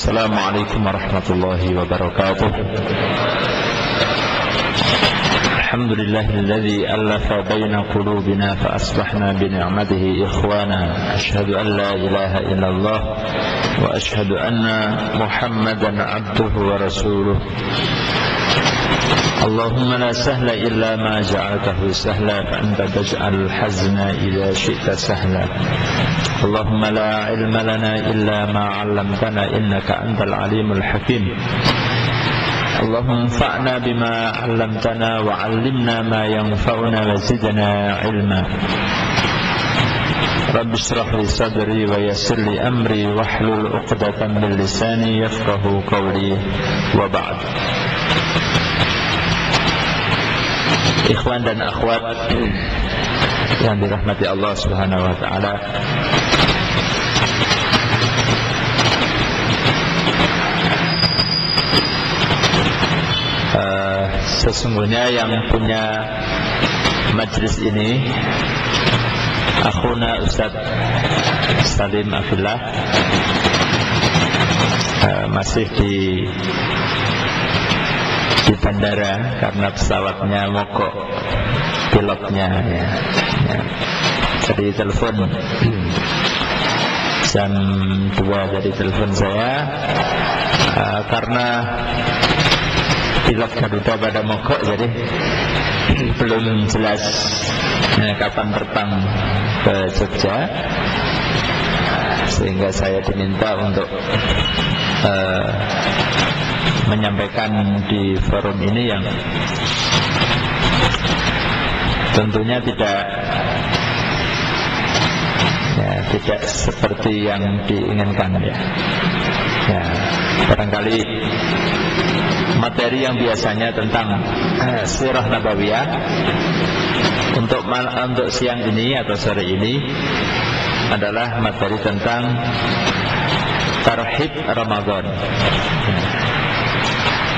Assalamualaikum warahmatullahi wabarakatuh. Alhamdulillahilladzi allafa baina qulubina fa asbahna bi ni'matihi ikhwana. Asyhadu an la ilaha illallah wa asyhadu anna Muhammadan abduhu wa rasuluh. Allahumma la sahla illa ma ja'altahu sahla fa anta taj'alul hazna idza syi'ta sahla. Allahumma la ilma lana illa ma 'allamtana innaka antal alimul hakim. Allahumma anfa'na bima 'allamtana wa 'allimna ma yanfa'una wa zidna 'ilma. Rabbi shrah li sadri wa yassir li amri wahlul 'uqdatam min lisani yafqahu qawli wa ba'd. Ikhwan dan akhwat yang dirahmati Allah Subhanahu wa taala, sesungguhnya yang punya majlis ini akhuna Ustaz Salim Afillah masih di bandara karena pesawatnya mogok pilotnya ya. Jadi telepon jam 2 dari telepon saya karena pilot Garuda pada mogok, jadi belum jelas kapan terbang ke Jogja, sehingga saya diminta untuk menyampaikan di forum ini yang tentunya tidak seperti yang diinginkan ya. Barangkali materi yang biasanya tentang sirah nabawiyah untuk siang ini atau sore ini adalah materi tentang tarhib Ramadan.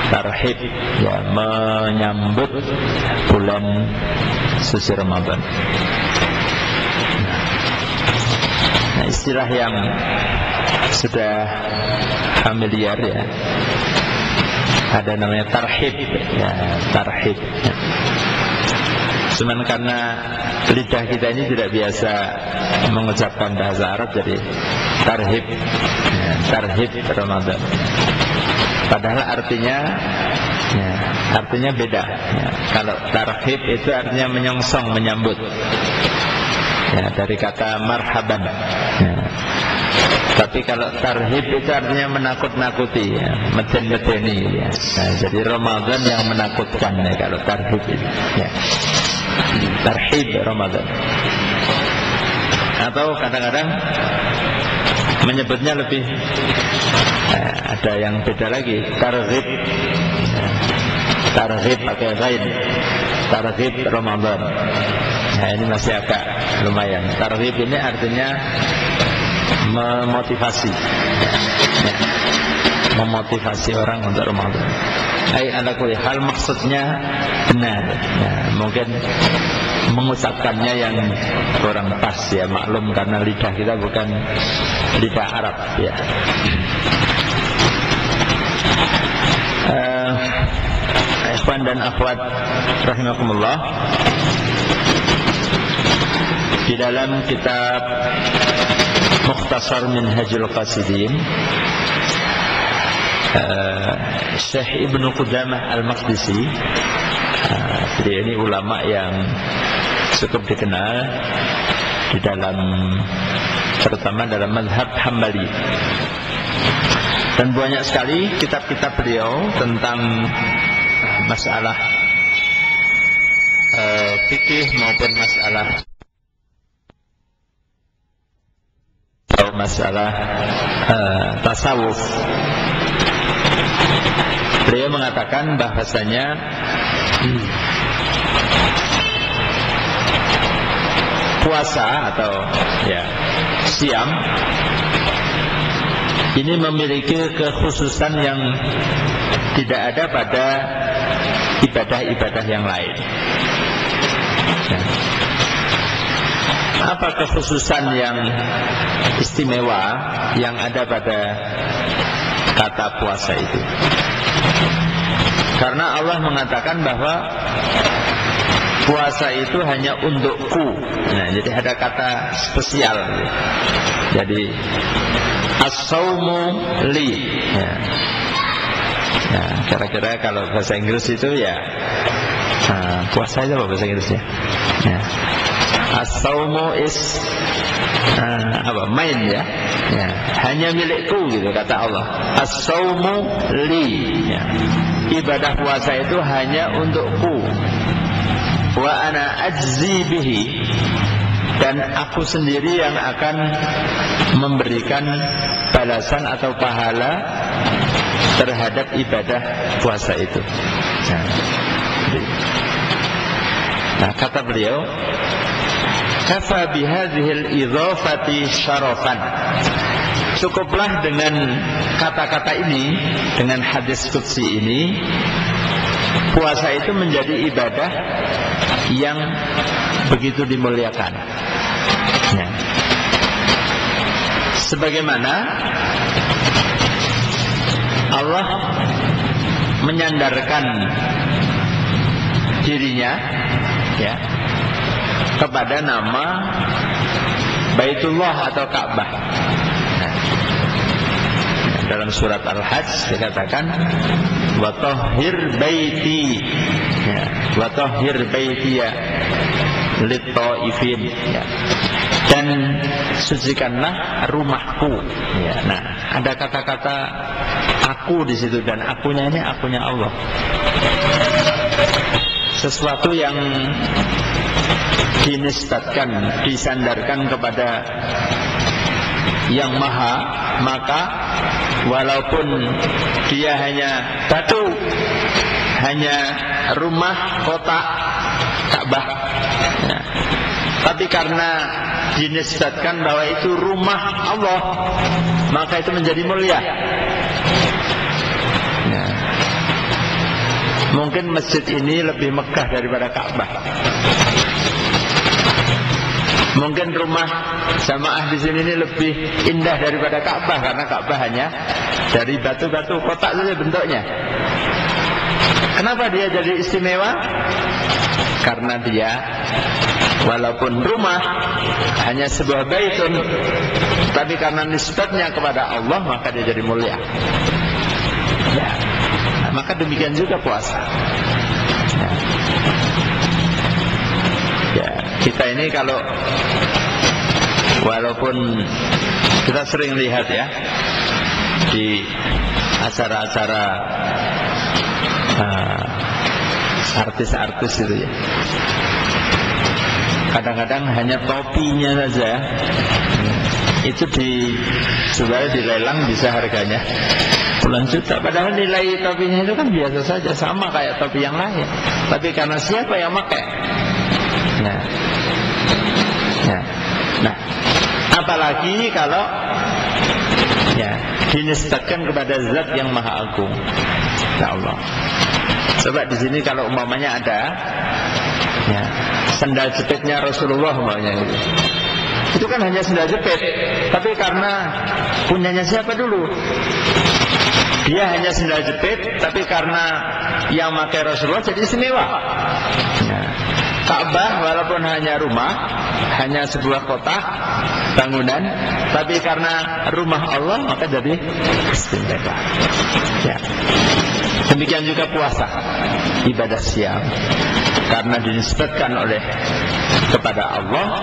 Tarhib ya, menyambut bulan suci Ramadan. Nah, istilah yang sudah familiar ya, ada namanya tarhib ya, tarhib. Cuman karena lidah kita ini tidak biasa mengucapkan bahasa Arab, jadi tarhib ya, tarhib Ramadan. Padahal artinya beda ya. Kalau tarhib itu artinya menyongsong, menyambut ya, dari kata marhaban ya. Tapi kalau tarhib itu artinya menakut-nakuti ya, meden-medeni ya. Nah, jadi Ramadan yang menakutkan ya, kalau tarhib itu ya. Tarhib Ramadan. Atau kadang-kadang menyebutnya lebih ada yang beda lagi, targhib ya. Targhib pakai ghain, targhib Ramadan. Nah, ini masih agak lumayan. Targhib ini artinya memotivasi ya. Memotivasi orang untuk Ramadan. Ala kulli hal maksudnya benar ya. Mungkin mengucapkannya yang kurang pas ya, maklum karena lidah kita bukan lidah Arab ya. Ikhwan dan akhwat rahimakumullah, di dalam kitab Mukhtasar Minhajul Qasidin, Syekh Ibnu Qudamah Al-Maqdisi, beliau ini ulama yang cukup dikenal di dalam, terutama dalam mazhab Hambali, dan banyak sekali kitab-kitab beliau tentang masalah fikih maupun masalah tasawuf. Beliau mengatakan bahwasanya puasa atau ya siam ini memiliki kekhususan yang tidak ada pada ibadah-ibadah yang lain. Ya. Apa kekhususan yang istimewa yang ada pada kata puasa itu. Karena Allah mengatakan bahwa puasa itu hanya untukku. Nah, jadi ada kata spesial. Jadi as-saumu li. Ya. Nah, kira-kira kalau bahasa Inggris itu ya puasa aja bahasa Inggrisnya. Ya. As-saumu is main ya. Ya, hanya milikku gitu kata Allah. As-saumu li. Ya. Ibadah puasa itu hanya untukku. Wa ana ajzi bihi, dan aku sendiri yang akan memberikan balasan atau pahala terhadap ibadah puasa itu. Nah, kata beliau, kafa bihadhil idhafati syarafan. Cukuplah dengan kata-kata ini, dengan hadis qudsi ini, puasa itu menjadi ibadah yang begitu dimuliakan. Ya. Sebagaimana Allah menyandarkan dirinya ya kepada nama Baitullah atau Ka'bah. Dalam surat Al-Hajj dikatakan wa tahhir baiti ya, wa tahhir baitiya lit-taifin ya. Dan sucikanlah rumahku ya. Nah, ada kata-kata aku di situ, dan akunya ini akunya Allah. Sesuatu yang dinisbatkan, disandarkan kepada yang maha, maka walaupun dia hanya batu, hanya rumah kotak Ka'bah ya, tapi karena dinisbatkan bahwa itu rumah Allah, maka itu menjadi mulia ya. Mungkin masjid ini lebih megah daripada Ka'bah. Mungkin rumah jamaah di sini ini lebih indah daripada Ka'bah, karena Ka'bah hanya dari batu-batu kotak saja bentuknya. Kenapa dia jadi istimewa? Karena dia walaupun rumah hanya sebuah baitun, tapi karena nisbatnya kepada Allah, maka dia jadi mulia. Ya. Nah, maka demikian juga puasa. Ya. Ya, kita ini kalau walaupun kita sering lihat ya di acara-acara artis-artis itu ya, kadang-kadang hanya topinya saja itu sebenarnya dilelang bisa harganya puluhan juta, padahal nilai topinya itu kan biasa saja, sama kayak topi yang lain, tapi karena siapa yang pakai. Nah, apalagi kalau ya dinisbatkan kepada zat yang maha agung, ya Allah. Coba di sini kalau umpamanya ada ya sendal jepitnya Rasulullah umpamanya itu kan hanya sendal jepit, tapi karena punyanya siapa dulu? Dia hanya sendal jepit, tapi karena yang pakai Rasulullah jadi istimewa. Nah, Ka'bah walaupun hanya rumah, hanya sebuah kota bangunan, tapi karena rumah Allah maka jadi istimewa. Ya. Demikian juga puasa, ibadah siam, karena dinisbatkan oleh kepada Allah,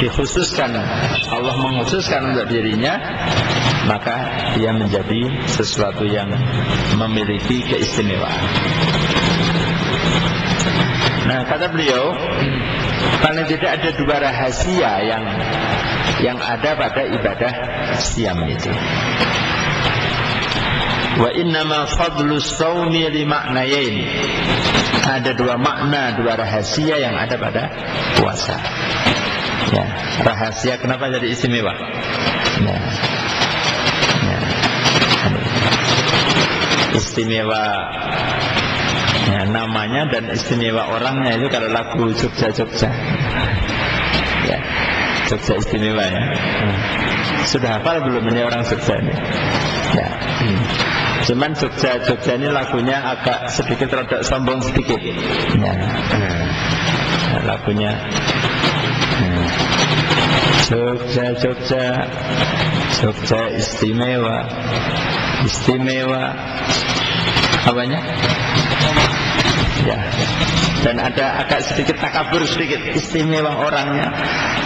dikhususkan, Allah mengkhususkan untuk dirinya, maka dia menjadi sesuatu yang memiliki keistimewaan. Nah, kata beliau, paling tidak ada dua rahasia yang ada pada ibadah siam itu. Wa innama fadlu shaumi li ma'nayain. Ada dua makna, dua rahasia yang ada pada puasa. Ya, rahasia kenapa jadi istimewa? Ya. Ya. Istimewa ya, namanya dan istimewa orangnya itu kalau lagu Jogja. Ya, Jogja istimewa ya. Sudah hafal belum ini orang Jogja ini? Ya. Cuman Jogja ini lagunya agak sedikit rada sombong sedikit. Ya. Lagunya Jogja istimewa. Apanya? Ya. Dan ada agak sedikit takabur sedikit, istimewa orangnya.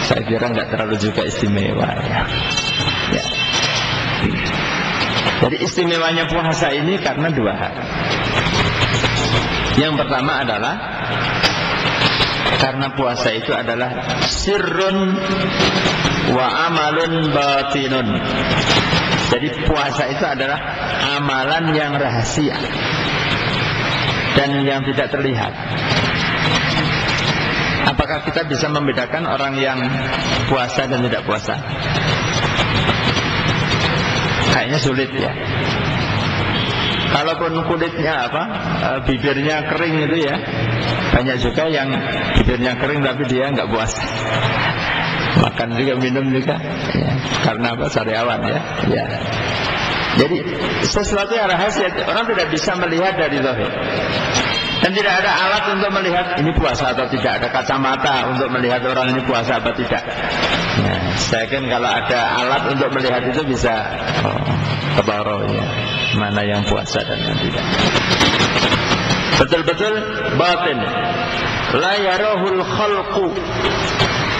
Saya kira nggak terlalu juga istimewa ya. Ya. Jadi istimewanya puasa ini karena dua hal. Yang pertama adalah karena puasa itu adalah sirrun wa amalun batinun. Jadi puasa itu adalah amalan yang rahasia dan yang tidak terlihat. Apakah kita bisa membedakan orang yang puasa dan tidak puasa? Kayaknya sulit ya. Kalaupun kulitnya bibirnya kering itu ya, banyak juga yang bibirnya kering tapi dia nggak puasa. Makan juga, minum juga ya. Karena sariawan ya. Ya. Jadi sesuatu yang rahasia, orang tidak bisa melihat dari zahir. Dan tidak ada alat untuk melihat ini puasa atau tidak. Ada kacamata untuk melihat orang ini puasa atau tidak. Nah, saya yakin kalau ada alat untuk melihat itu bisa kebarohnya mana yang puasa dan yang tidak. Betul-betul batin. La yarahul khalqu.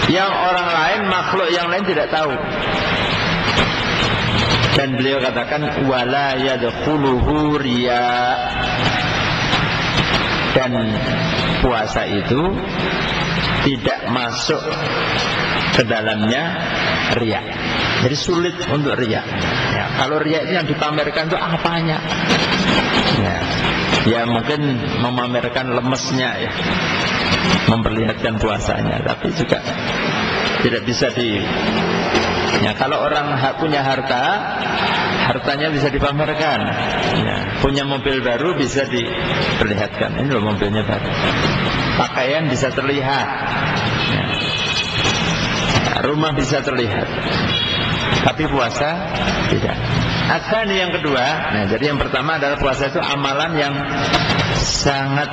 Yang orang lain, makhluk yang lain tidak tahu. Dan beliau katakan wala yadkhuluhu riya. Dan puasa itu tidak masuk ke dalamnya riya. Jadi sulit untuk riya. Ya, kalau riya itu yang dipamerkan itu apanya? Ya mungkin memamerkan lemesnya ya, memperlihatkan puasanya, tapi juga tidak bisa ya, kalau orang punya hartanya bisa dipamerkan ya, punya mobil baru bisa diperlihatkan, ini loh mobilnya baru, pakaian bisa terlihat ya, rumah bisa terlihat, tapi puasa tidak. Akan yang kedua, nah jadi yang pertama adalah puasa itu amalan yang sangat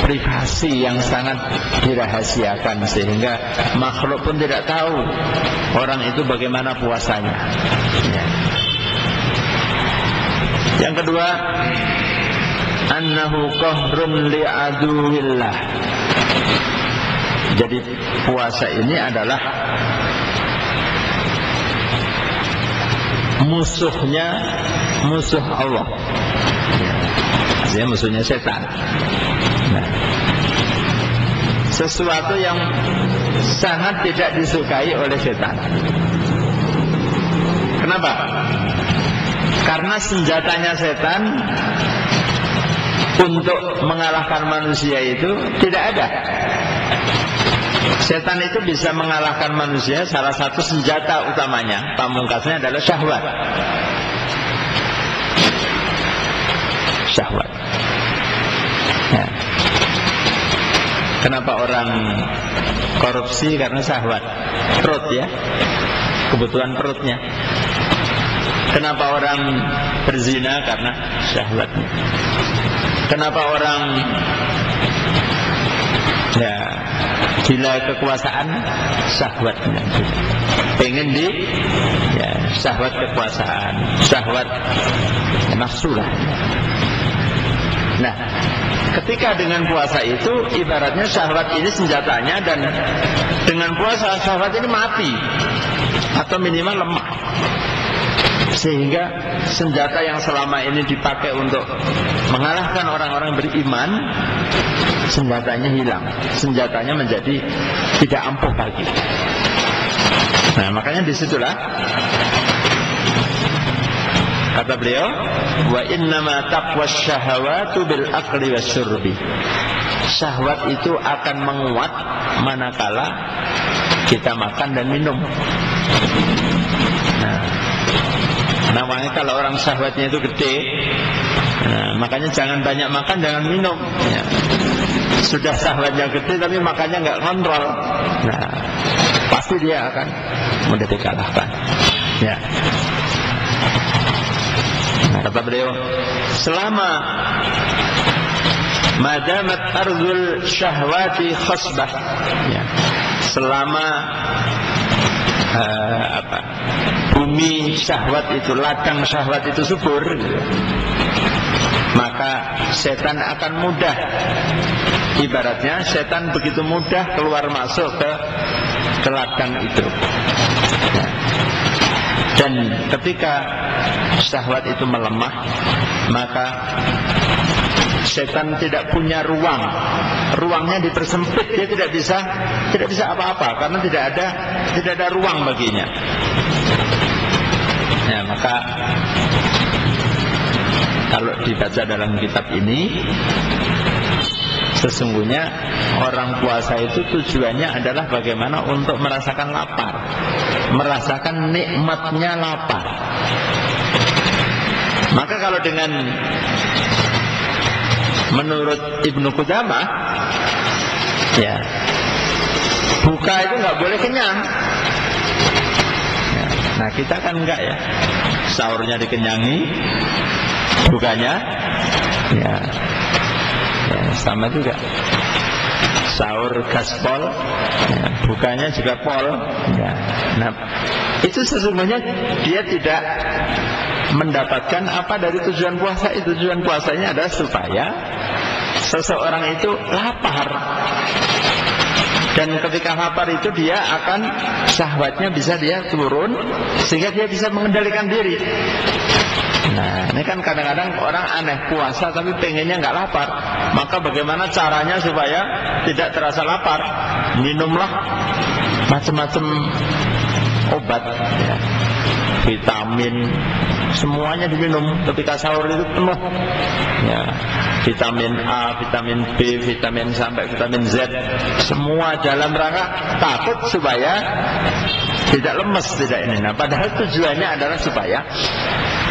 privasi, yang sangat dirahasiakan sehingga makhluk pun tidak tahu orang itu bagaimana puasanya ya. Yang kedua, annahu qahrun li'aduwillah. Jadi puasa ini adalah musuh Allah. Artinya musuhnya setan. Nah, sesuatu yang sangat tidak disukai oleh setan. Kenapa? Karena senjatanya setan untuk mengalahkan manusia itu tidak ada. Setan itu bisa mengalahkan manusia, salah satu senjata utamanya, pamungkasnya adalah syahwat. Syahwat. Ya. Kenapa orang korupsi? Karena syahwat. Perut ya, kebutuhan perutnya. Kenapa orang berzina? Karena syahwatnya. Kenapa orang ya gila kekuasaan? Syahwatnya. Pengen ya syahwat kekuasaan, syahwat nafsu lah. Nah, ketika dengan puasa itu ibaratnya syahwat ini senjatanya, dan dengan puasa syahwat ini mati atau minimal lemah, sehingga senjata yang selama ini dipakai untuk mengalahkan orang-orang beriman, senjatanya hilang, senjatanya menjadi tidak ampuh lagi. Nah, makanya disitulah kata beliau, wa innama taqwas syahawatu bil akli wasyurbi. Syahwat itu akan menguat manakala kita makan dan minum. Nah, makanya kalau orang syahwatnya itu gede, nah, makanya jangan banyak makan, jangan minum ya. Sudah syahwatnya gede tapi makannya nggak kontrol, nah pasti dia akan mudah dikalahkan ya. Nah, Kata beliau, selama madamat ardul syahwati khasbah, ya, selama bumi syahwat itu, ladang syahwat itu subur, maka setan akan mudah. Ibaratnya setan begitu mudah keluar masuk ke ladang itu. Dan ketika syahwat itu melemah, maka setan tidak punya ruang. Ruangnya dipersempit, dia tidak bisa apa-apa karena tidak ada ruang baginya. Ya, maka kalau dibaca dalam kitab ini, sesungguhnya orang puasa itu tujuannya adalah bagaimana untuk merasakan lapar, merasakan nikmatnya lapar. Maka kalau dengan menurut Ibnu Qudamah, ya, buka itu nggak boleh kenyang. Ya, nah kita kan enggak ya, sahurnya dikenyangi, bukanya, ya sama juga. Sahur gaspol, ya, bukanya juga pol. Ya. Nah, itu sesungguhnya dia tidak mendapatkan apa dari tujuan puasa itu. Tujuan puasanya adalah supaya seseorang itu lapar. Dan ketika lapar itu dia akan, syahwatnya bisa dia turun sehingga dia bisa mengendalikan diri. Nah, ini kan kadang-kadang orang aneh, puasa tapi pengennya nggak lapar. Maka bagaimana caranya supaya tidak terasa lapar? Minumlah macam-macam obat, ya, vitamin, semuanya diminum. Ketika sahur itu penuh, ya, vitamin A, vitamin B, vitamin sampai vitamin Z, semua dalam rangka takut supaya tidak lemes, tidak ini. Nah, padahal tujuannya adalah supaya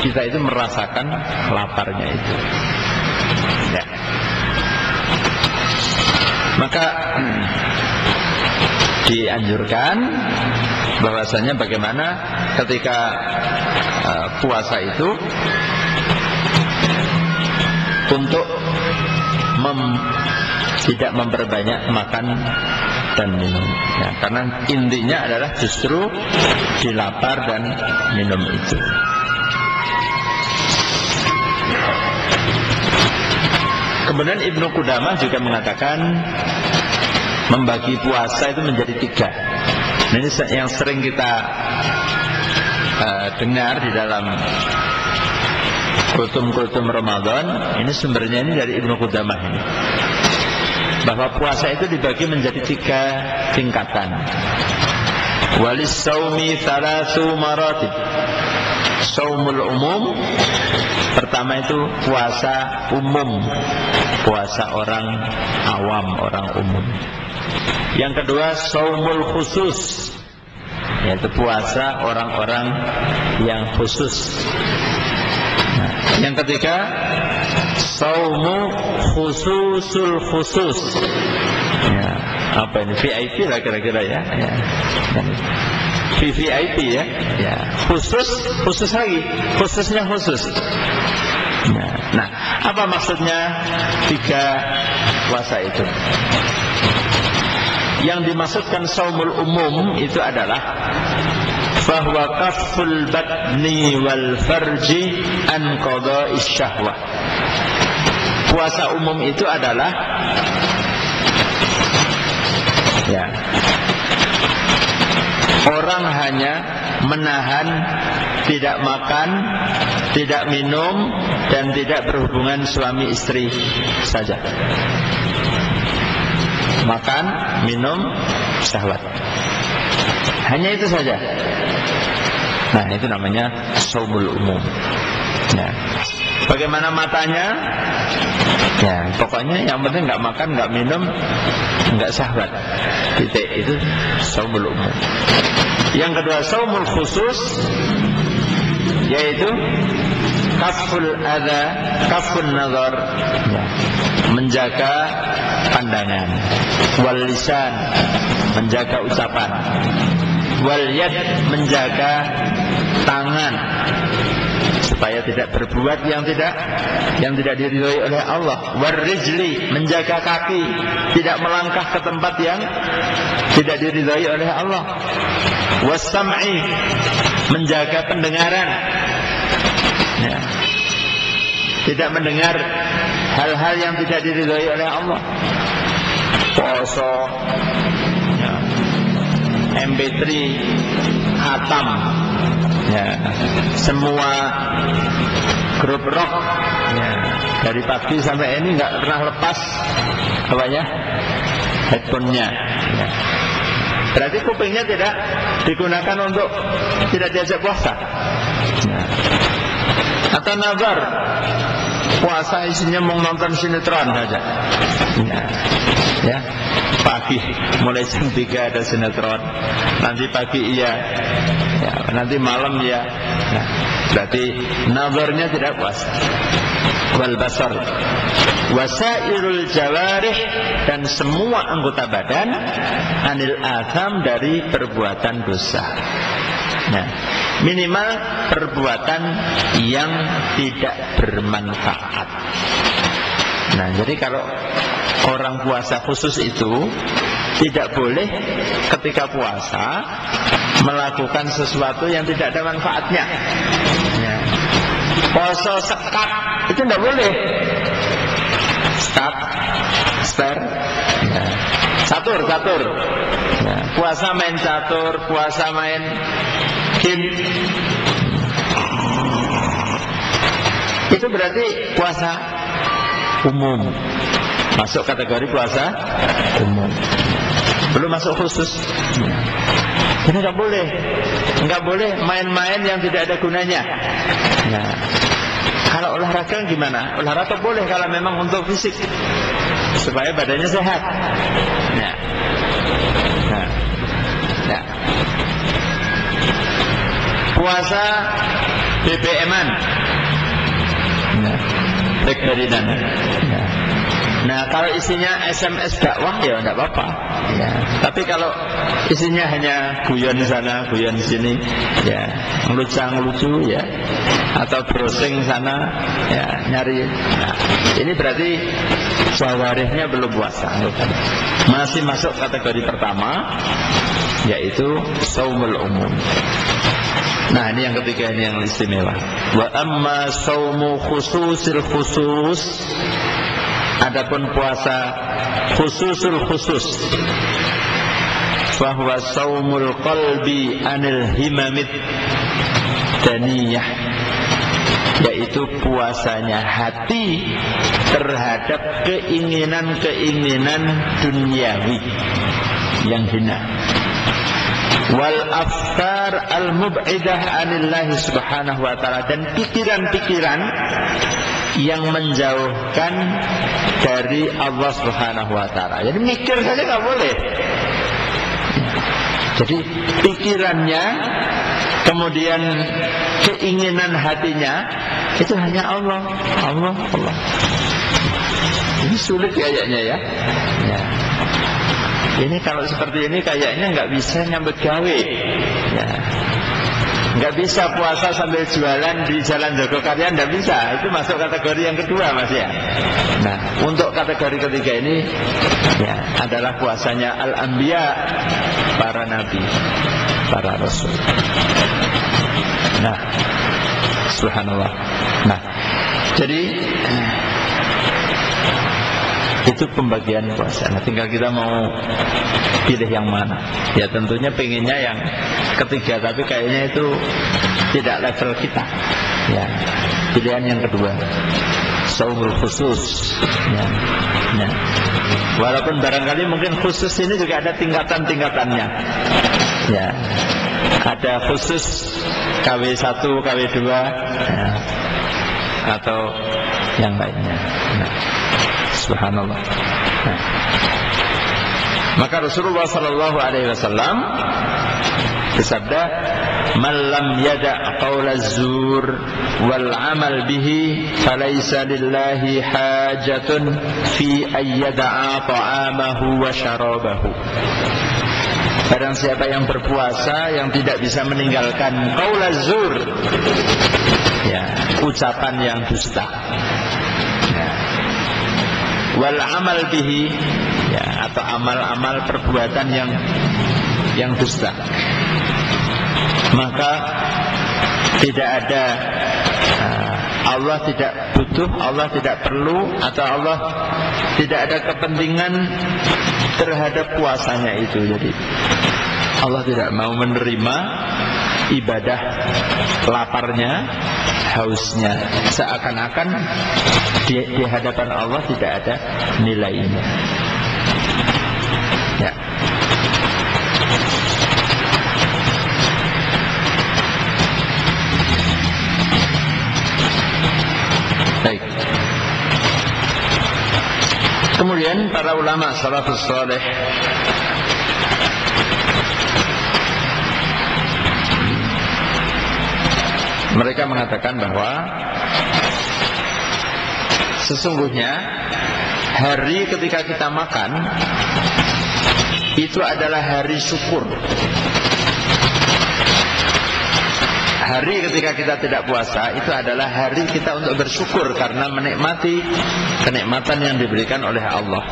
kita itu merasakan laparnya itu. Ya. Maka dianjurkan bahwasanya bagaimana ketika puasa itu untuk tidak memperbanyak makan dan minum, ya, karena intinya adalah justru di lapar dan minum itu. Kemudian Ibnu Qudamah juga mengatakan membagi puasa itu menjadi 3. Nah, ini yang sering kita dengar di dalam kultum-kultum Ramadan. Ini sumbernya ini dari Ibnu Qudamah ini, bahwa puasa itu dibagi menjadi 3 tingkatan. Walis saumi thalathu maratib. Saumul umum, pertama itu puasa umum, puasa orang awam, orang umum. Yang kedua saumul khusus, yaitu puasa orang-orang yang khusus. Nah, yang ketiga saumu khususul khusus, ya, apa ini, VIP lah kira-kira ya, ya. VIP ya, ya, khusus lagi, khususnya khusus. Nah, apa maksudnya 3 puasa itu? Yang dimaksudkan saumul umum itu adalah bahwa kaful batni wal farji an qada'is syahwah. Puasa umum itu adalah, ya, orang hanya menahan, tidak makan, tidak minum, dan tidak berhubungan suami istri saja. Makan, minum, syahwat, hanya itu saja. Nah, itu namanya saumul umum. Nah, bagaimana matanya? Ya, pokoknya yang penting nggak makan, nggak minum, nggak syahwat. Titik, itu saumul umum. Yang kedua saumul khusus, yaitu kaful adha, kaful nazar, ya, menjaga pandangan, wal lisan, menjaga ucapan, wal yad, menjaga tangan supaya tidak berbuat yang tidak diridhoi oleh Allah. Warijli, menjaga kaki, tidak melangkah ke tempat yang tidak diridhoi oleh Allah. Wasam'i, menjaga pendengaran, ya, tidak mendengar hal-hal yang tidak diridhoi oleh Allah. Poso, ya, MP3, khatam, ya, semua grup rock, ya, dari pagi sampai ini nggak pernah lepas apanya, headphone-nya, ya. Berarti kupingnya tidak digunakan untuk tidak diajak puasa, ya. Atau nazar, puasa isinya mau nonton sinetron saja, ya. Ya, pagi mulai jam 3 ada sinetron, nanti pagi iya, ya, nanti malam ya. Nah, berarti nazarnya tidak puasa. Wal basar, wasairul jawarih, dan semua anggota badan, anil atham, dari perbuatan dosa. Nah, minimal perbuatan yang tidak bermanfaat. Nah, jadi kalau orang puasa khusus itu tidak boleh ketika puasa melakukan sesuatu yang tidak ada manfaatnya, ya. Puasa sekat itu tidak boleh. Sekat, ya. Catur, ya. Puasa main catur, puasa main game, itu berarti puasa umum, masuk kategori puasa umum, belum masuk khusus. Ini nggak boleh main-main yang tidak ada gunanya. Nah, kalau olahraga gimana? Olahraga boleh kalau memang untuk fisik, supaya badannya sehat. Nah. Puasa BBM-an, BlackBerry-an. Nah, kalau isinya SMS dakwah ya enggak apa-apa, ya. Tapi kalau isinya hanya guyon sana, guyon sini, ya, ngelucu ya, atau browsing sana, ya, nyari. Nah, ini berarti jawarihnya belum puasa, masih masuk kategori pertama, yaitu shaumul umum. Nah, ini yang ketiga, ini yang istimewa. Wa amma shaumu khususil khusus, adapun puasa khususul khusus, bahwa saumul qalbi anil himamid daniyah, yaitu puasanya hati terhadap keinginan-keinginan duniawi yang hina. Wal afkar al mub'idah anillahi subhanahu wa ta'ala, dan pikiran-pikiran yang menjauhkan dari Allah subhanahu wa ta'ala. Jadi mikir saja nggak boleh. Jadi pikirannya, kemudian keinginan hatinya, itu hanya Allah. Ini sulit kayaknya, ya. Ini kalau seperti ini kayaknya nggak bisa nyambut gawe, ya. Nggak bisa puasa sambil jualan di Jalan Jogokaryan, nggak bisa. Itu masuk kategori yang kedua, Mas, ya. Nah, untuk kategori ketiga ini, ya, adalah puasanya al-anbiya, para nabi, para rasul. Nah, subhanallah. Nah, jadi itu pembagian puasa. Nah, tinggal kita mau pilih yang mana. Ya, tentunya pengennya yang ketiga, tapi kayaknya itu tidak level kita. Ya, pilihan yang kedua, shaumul khusus. Ya. Walaupun barangkali mungkin khusus ini juga ada tingkatan-tingkatannya. Ya, ada khusus KW1, KW2, ya, atau yang lainnya. Nah, subhanallah. Nah, maka Rasulullah sallallahu alaihi wasallam bersabda, "Man lam yada' qaula az-zur wal 'amal bihi falaysa lillahi hajatun fi ayyada'a ta'amahu wa syarabahu." Barang siapa yang berpuasa yang tidak bisa meninggalkan qaulaz zur, ya, ucapan yang dusta, ya, wal amal bihi, ya, atau amal-amal perbuatan yang dusta, maka tidak ada, Allah tidak butuh, Allah tidak perlu, atau Allah tidak ada kepentingan terhadap puasanya itu. Jadi Allah tidak mau menerima ibadah laparnya, hausnya, seakan-akan di hadapan Allah tidak ada nilainya. Ya. Baik. Kemudian para ulama salafus saleh mereka mengatakan bahwa sesungguhnya hari ketika kita makan itu adalah hari syukur. Hari ketika kita tidak puasa itu adalah hari kita untuk bersyukur karena menikmati kenikmatan yang diberikan oleh Allah.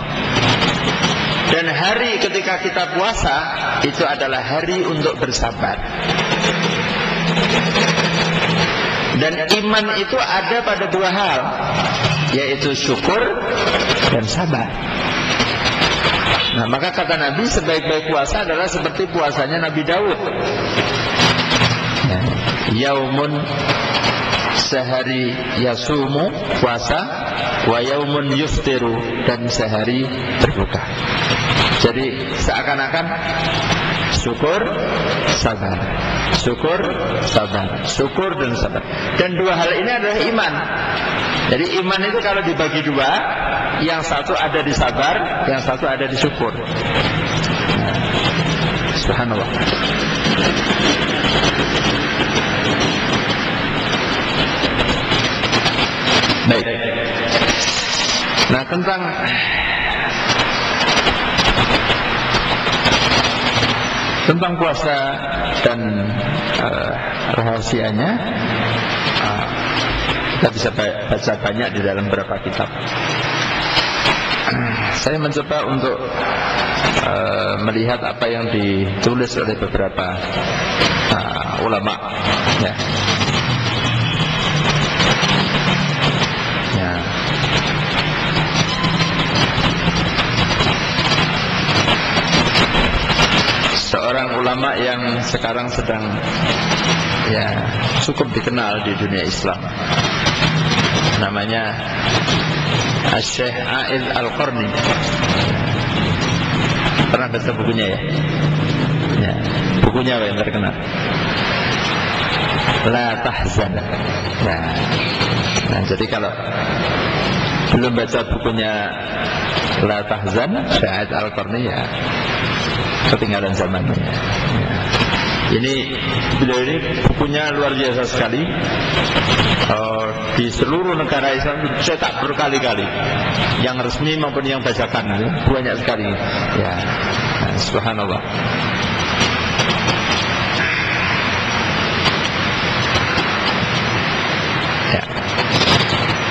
Dan hari ketika kita puasa itu adalah hari untuk bersabar. Dan iman itu ada pada dua hal, yaitu syukur dan sabar. Nah, maka kata Nabi, sebaik-baik puasa adalah seperti puasanya Nabi Daud. Yaumun, sehari yasumu, puasa, wa yaumun yuftiru, dan sehari berbuka. Jadi seakan-akan syukur, sabar, syukur, sabar, syukur dan sabar. Dan dua hal ini adalah iman. Jadi iman itu kalau dibagi dua, yang satu ada di sabar, yang satu ada di syukur. Subhanallah. Baik. Nah, tentang puasa dan rahasianya kita bisa baca banyak di dalam beberapa kitab. Saya mencoba untuk melihat apa yang ditulis oleh beberapa ulama, ya. Seorang ulama yang sekarang sedang cukup dikenal di dunia Islam, namanya Syekh A'id Al-Qarni. Pernah baca bukunya ya? Bukunya apa yang terkenal? La Tahzan. Nah, jadi kalau belum baca bukunya La Tahzan, Syekh A'id Al-Qarni, ya ketinggalan zamannya. Ini beliau ini bukunya luar biasa sekali. Di seluruh negara Islam cetak berkali-kali, yang resmi maupun yang bajakan, banyak sekali. Ya, subhanallah. Ya.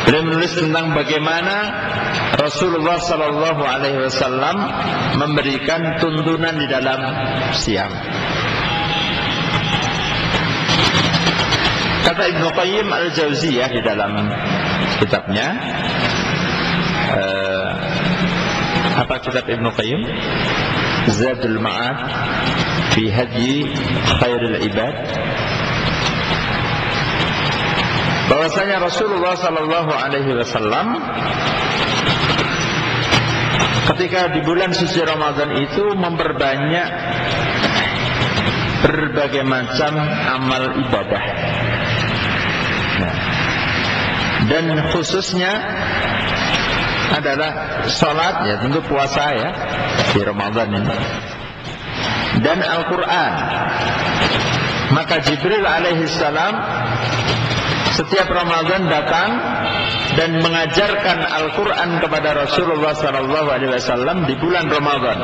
Beliau menulis tentang bagaimana Rasulullah Sallallahu Alaihi Wasallam memberikan tuntunan di dalam siam. Kata Ibnu Qayyim Al-Jauziyah di dalam kitabnya, apa kitab Ibnu Qayyim? Zadul Ma'ad fi Hadyi Khairul Ibad, bahwasanya Rasulullah Sallallahu Alaihi Wasallam ketika di bulan suci Ramadan itu memperbanyak berbagai macam amal ibadah. Dan khususnya adalah salat, ya tentu puasa ya di Ramadan ini, dan Al-Quran. Maka Jibril alaihissalam setiap Ramadan datang dan mengajarkan Al-Quran kepada Rasulullah SAW di bulan Ramadan.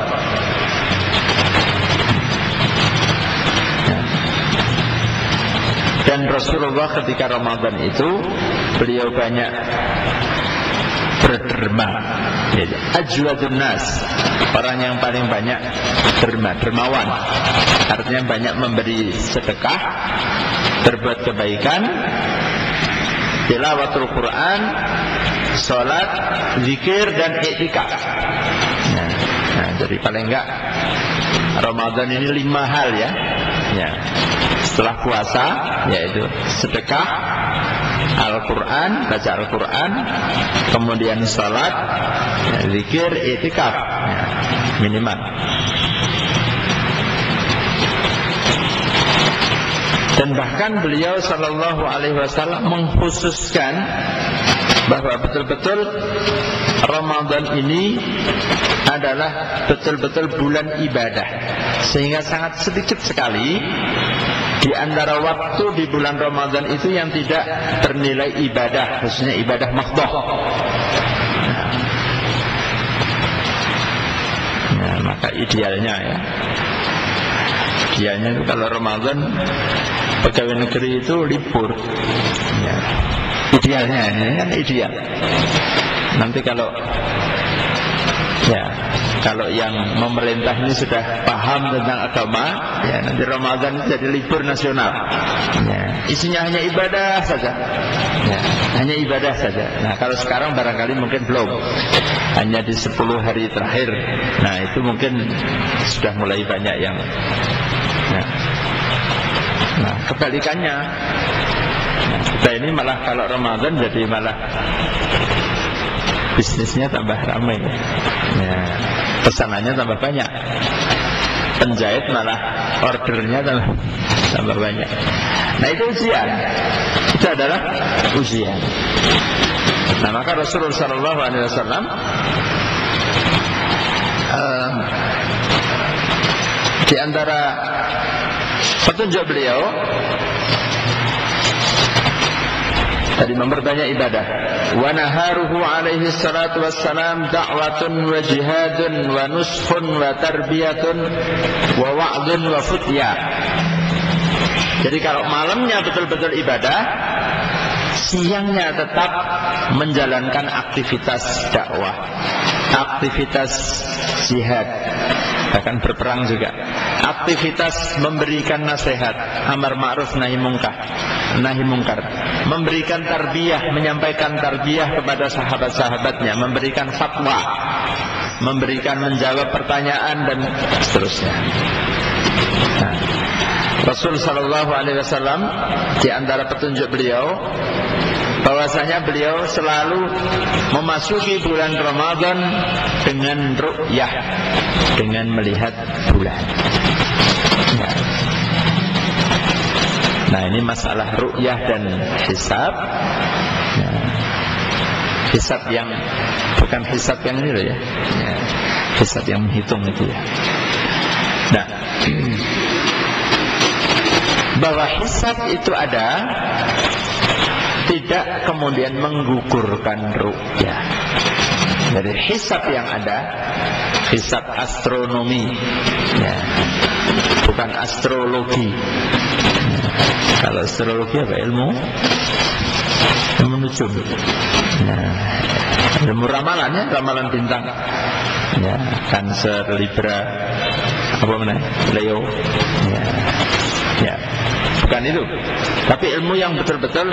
Dan Rasulullah ketika Ramadan itu beliau banyak berderma, ajwadun nas, orang yang paling banyak dermawan, artinya banyak memberi sedekah, berbuat kebaikan, tilawatul Quran, sholat, zikir, dan i'tikaf. Nah, jadi paling enggak Ramadan ini 5 hal ya. Setelah puasa, yaitu sedekah, Al-Quran, baca Al-Quran, kemudian salat, zikir, i'tikaf, minimal. Dan bahkan beliau sallallahu alaihi wasallam mengkhususkan bahwa betul-betul Ramadan ini adalah betul-betul bulan ibadah, sehingga sangat sedikit sekali di antara waktu di bulan Ramadan itu yang tidak bernilai ibadah, khususnya ibadah mahdhah. Nah, maka idealnya itu kalau Ramadan pegawai negeri itu libur. Ya. Idealnya ini kan ideal. Nanti kalau yang memerintah ini sudah paham tentang agama, ya nanti Ramadan jadi libur nasional. Ya, isinya hanya ibadah saja. Ya, hanya ibadah saja. Nah, kalau sekarang barangkali mungkin belum. Hanya di 10 hari terakhir. Nah, itu mungkin sudah mulai banyak yang. Nah, kebalikannya. Nah, kita ini malah kalau Ramadan jadi malah bisnisnya tambah ramai. Ya, pesanannya tambah banyak. Penjahit malah ordernya tambah banyak. Nah, itu ujian. Itu adalah ujian. Nah, maka Rasulullah SAW di antara petunjuk beliau tadi memperbanyak ibadah. Wa naharuhu alaihi salatu wassalam da'watun wa jihadun wa nuskhun wa tarbiyatun wa wa'dun wa futya. Jadi kalau malamnya betul-betul ibadah, siangnya tetap menjalankan aktivitas dakwah, aktivitas jihad, bahkan berperang juga, aktivitas memberikan nasihat, amar ma'ruf nahi mungkar, memberikan tarbiyah, menyampaikan tarbiyah kepada sahabat-sahabatnya, memberikan fatwa, memberikan menjawab pertanyaan dan seterusnya. Nah, Rasul sallallahu alaihi wasallam di antara petunjuk beliau bahwasanya beliau selalu memasuki bulan Ramadan dengan ru'yah, dengan melihat bulan. Nah, ini masalah ru'yah dan hisab. Hisab yang bukan hisab yang ini loh ya. Hisab yang menghitung itu ya. Nah, bahwa hisab itu ada, tidak kemudian menggugurkan ru'yah. Dari hisab yang ada, hisab astronomi ya, bukan astrologi. Kalau astrologi apa? Ilmu nujum. Nah, ilmu ramalan ya, ramalan bintang ya, Cancer, Libra, apa namanya, Leo ya, bukan itu. Tapi ilmu yang betul-betul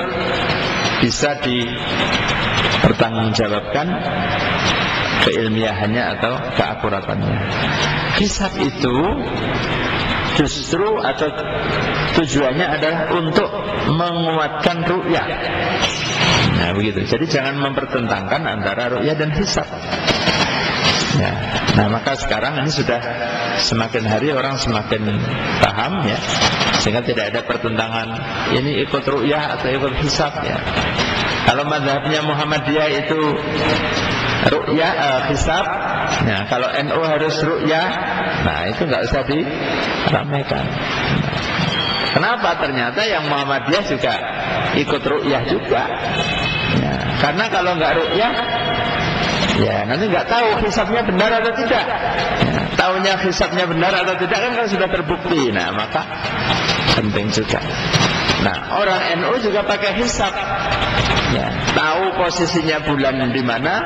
bisa dipertanggungjawabkan keilmiahannya atau keakuratannya. Hisab itu justru atau tujuannya adalah untuk menguatkan ru'yah. Nah, begitu. Jadi jangan mempertentangkan antara ru'yah dan hisab. Ya. Nah, maka sekarang ini sudah semakin hari orang semakin paham ya, sehingga tidak ada pertentangan ini ikut ru'yah atau ikut hisab ya. Kalau mazhabnya Muhammadiyah itu ru'yah hisab, nah kalau NU harus ru'yah, nah itu nggak usah diramaikan. Kenapa? Ternyata yang Muhammadiyah juga ikut ru'yah juga ya, karena kalau nggak ru'yah ya nanti nggak tahu hisabnya benar atau tidak ya, tahunya hisabnya benar atau tidak kan sudah terbukti. Nah, maka penting juga. Nah, orang NU juga pakai hisab. Ya, tahu posisinya bulan di mana,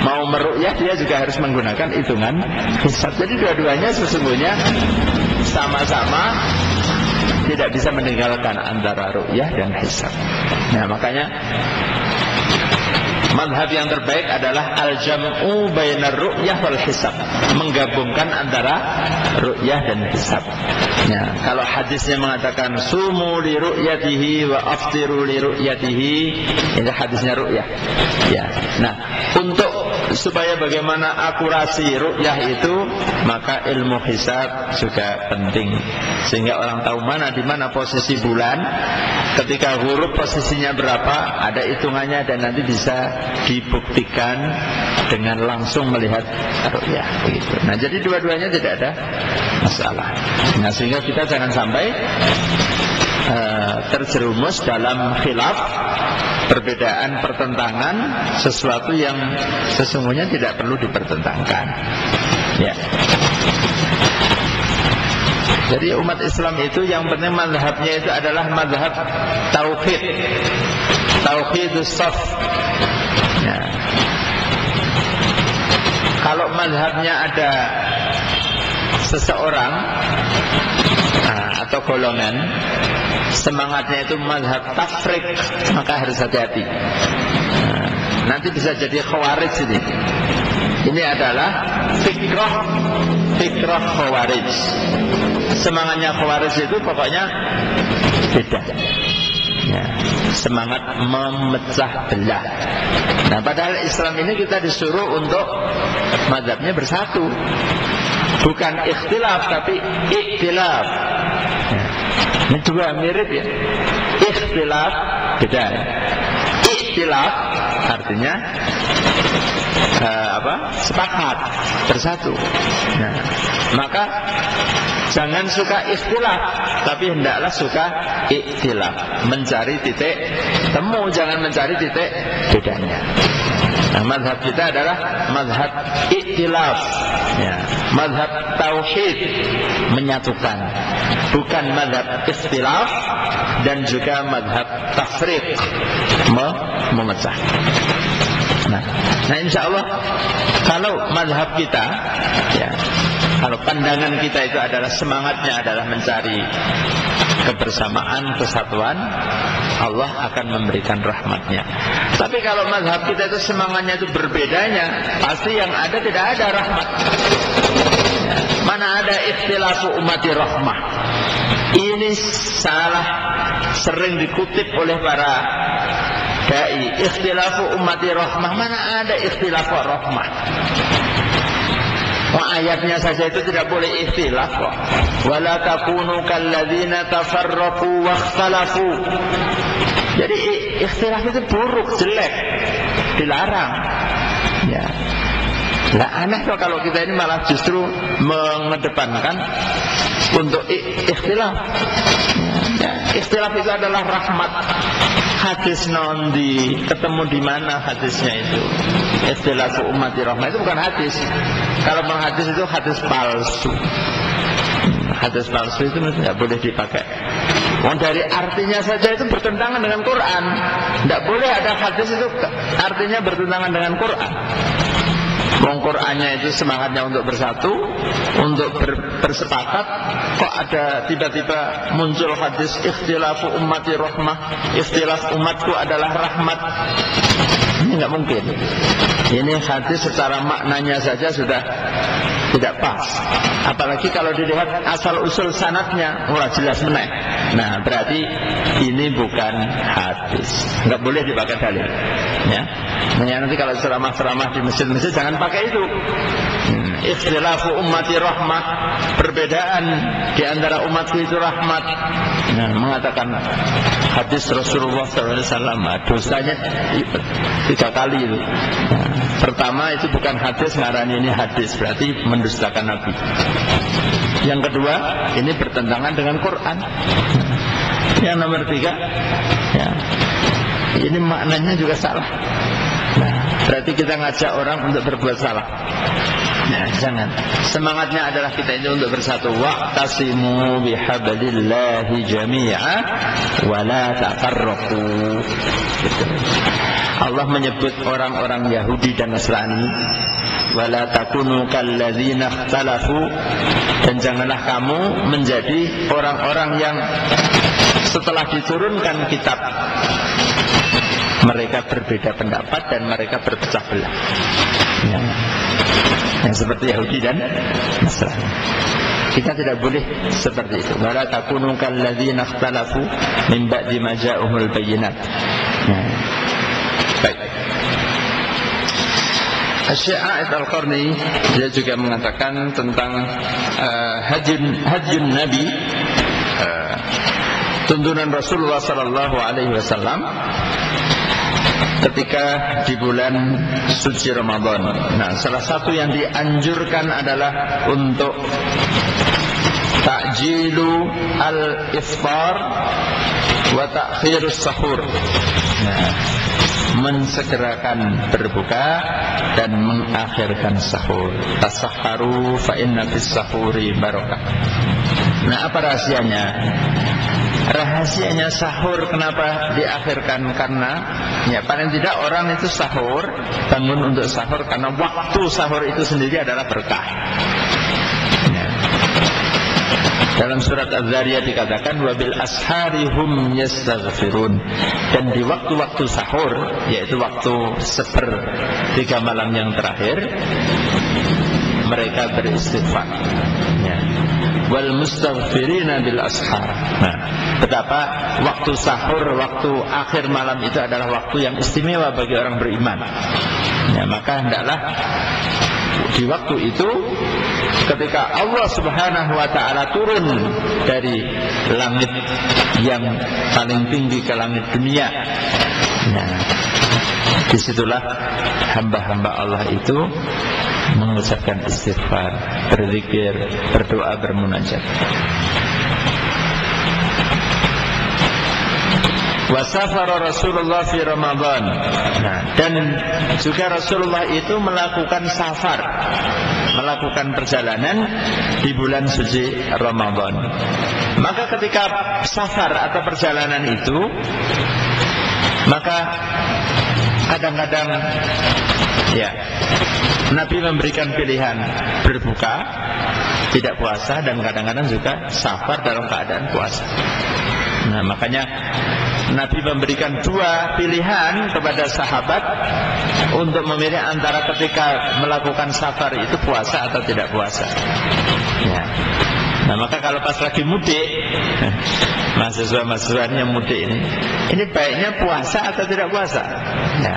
mau meru'yah dia juga harus menggunakan hitungan hisab. Jadi dua-duanya sesungguhnya sama-sama tidak bisa meninggalkan antara ru'yah dan hisab. Nah, makanya mazhab yang terbaik adalah al-jam'u bainar ru'yah wal hisab, menggabungkan antara ru'yah dan hisab. Nah, kalau hadisnya mengatakan sumu li ru'yatihi wa aftiru li ru'yatihi, itu hadisnya ru'yah. Ya. Nah, untuk supaya bagaimana akurasi ru'yah itu, maka ilmu hisab juga penting, sehingga orang tahu mana di mana posisi bulan, ketika huruf posisinya berapa, ada hitungannya, dan nanti bisa dibuktikan dengan langsung melihat ru'yah begitu. Nah, jadi dua-duanya tidak ada masalah. Nah, sehingga kita jangan sampai terjerumus dalam khilaf, perbedaan, pertentangan, sesuatu yang sesungguhnya tidak perlu dipertentangkan. Ya. Jadi umat Islam itu yang penting mazhabnya itu adalah mazhab tauhid, tauhidus shaf. Ya. Kalau mazhabnya ada seseorang atau golongan semangatnya itu mazhab tafrik, maka harus hati-hati. Nanti bisa jadi khawarij ini. Ini adalah fikrah khawarij. Semangatnya khawarij itu pokoknya beda. Ya, semangat memecah belah. Nah, padahal Islam ini kita disuruh untuk mazhabnya bersatu. Bukan ikhtilaf, tapi iktilaf. Ya. Ini dua mirip ya. Ikhtilaf beda. Iktilaf artinya sepakat, bersatu. Nah, maka jangan suka ikhtilaf, tapi hendaklah suka iktilaf, mencari titik temu, jangan mencari titik bedanya. Nah, mazhab kita adalah mazhab iktilaf, ya, mazhab tauhid, menyatukan, bukan mazhab ikhtilaf, dan juga mazhab tafriq, memecah. Nah, insya Allah kalau mazhab kita, ya, kalau pandangan kita itu adalah semangatnya adalah mencari kebersamaan, kesatuan, Allah akan memberikan rahmatnya. Tapi kalau mazhab kita itu semangatnya itu berbedanya, pasti yang ada tidak ada rahmat. Ya, mana ada ikhtilafu ummati rahmah. Ini salah sering dikutip oleh para dai. Ikhtilafu ummati rahmah, mana ada ikhtilafu rahmah. Ayatnya saja itu tidak boleh ikhtilaf kok. Wala takunu kalladzina tafarraqu wakhtalafu. Jadi ikhtilaf itu buruk, jelek, dilarang. Ya. Nah, aneh kok kalau kita ini malah justru mengedepankan untuk ikhtilaf. Ya, ikhtilaf itu adalah rahmat. Hadis nondi, ketemu di mana hadisnya itu? Ikhtilafu ummati rahmah itu bukan hadis. Kalau menghadis itu hadis palsu. Hadis palsu itu tidak boleh dipakai. Dari artinya saja itu bertentangan dengan Quran. Tidak boleh ada hadis itu artinya bertentangan dengan Quran. Qurannya itu semangatnya untuk bersatu, untuk bersepakat. Kok ada tiba-tiba muncul hadis ikhtilafu ummati rahmah, ikhtilaf umatku adalah rahmat. Ini nggak mungkin. Ini hadis secara maknanya saja sudah tidak pas. Apalagi kalau dilihat asal usul sanadnya, jelas meneh. Nah, berarti ini bukan hadis. Nggak boleh dipakai dalil. Ya. Nah, nanti kalau ceramah-ceramah di masjid-masjid jangan pakai itu. Ikhtilafu ummati rahmah, perbedaan di antara umatku itu rahmat. Nah, mengatakan hadis Rasulullah SAW, dosanya 3 kali itu. Nah, pertama itu bukan hadis, ngarani ini hadis, berarti mendustakan Nabi. Yang kedua, ini bertentangan dengan Quran. Yang nomor 3, ya, ini maknanya juga salah. Nah, berarti kita ngajak orang untuk berbuat salah. Nah, jangan. Semangatnya adalah kita ini untuk bersatu. Wa'tasimu bihablillahi jami'a wa la tafarraqu. Gitu. Allah menyebut orang-orang Yahudi dan Nasrani, wa la takunu kalladzina ikhtalafu, dan janganlah kamu menjadi orang-orang yang setelah diturunkan kitab mereka berbeda pendapat dan mereka berpecah belah. Ya. Yang seperti Yahudi dan Nasrani. Kita tidak boleh seperti itu. Wala takunu kalladzina ikhtalafu min ba'di ma ja'ahumul bayyinat. Baik. Syekh A'id Al-Qarni dia juga mengatakan tentang hajjun Nabi, tuntunan Rasulullah sallallahu alaihi wasallam ketika di bulan suci Ramadan. Nah, salah satu yang dianjurkan adalah untuk ta'jilu al-iftar wa ta'khirus sahur. Nah, mensegerakan berbuka dan mengakhirkan sahur. Tasahharu fa inna fis sahuri barakah. Nah, apa rahasianya? Rahasianya sahur kenapa diakhirkan? Karena ya paling tidak orang itu sahur, bangun untuk sahur karena waktu sahur itu sendiri adalah berkah. Ya. Dalam surat Az-Zariyat dikatakan wabil ashari hum yastaghfirun, dan di waktu-waktu sahur, yaitu waktu 1/3 malam yang terakhir, mereka beristighfar. Ya. Wal mustaghfirina bil ashar. Nah, betapa waktu sahur, waktu akhir malam itu adalah waktu yang istimewa bagi orang beriman. Ya, maka hendaklah di waktu itu ketika Allah Subhanahu wa taala turun dari langit yang paling tinggi ke langit dunia. Nah, disitulah hamba-hamba Allah itu mengucapkan istighfar, berzikir, berdoa, bermunajat. Wasafara Rasulullah fi Ramadan. Nah, dan juga Rasulullah itu melakukan safar, melakukan perjalanan di bulan suci Ramadan. Maka ketika safar atau perjalanan itu, maka kadang-kadang ya Nabi memberikan pilihan berbuka, tidak puasa, dan kadang-kadang juga safar dalam keadaan puasa. Nah, makanya Nabi memberikan 2 pilihan kepada sahabat untuk memilih antara ketika melakukan safar itu puasa atau tidak puasa. Ya. Nah, maka kalau pas lagi mudik, mahasiswa-mahasiswanya mudik ini baiknya puasa atau tidak puasa? Ya.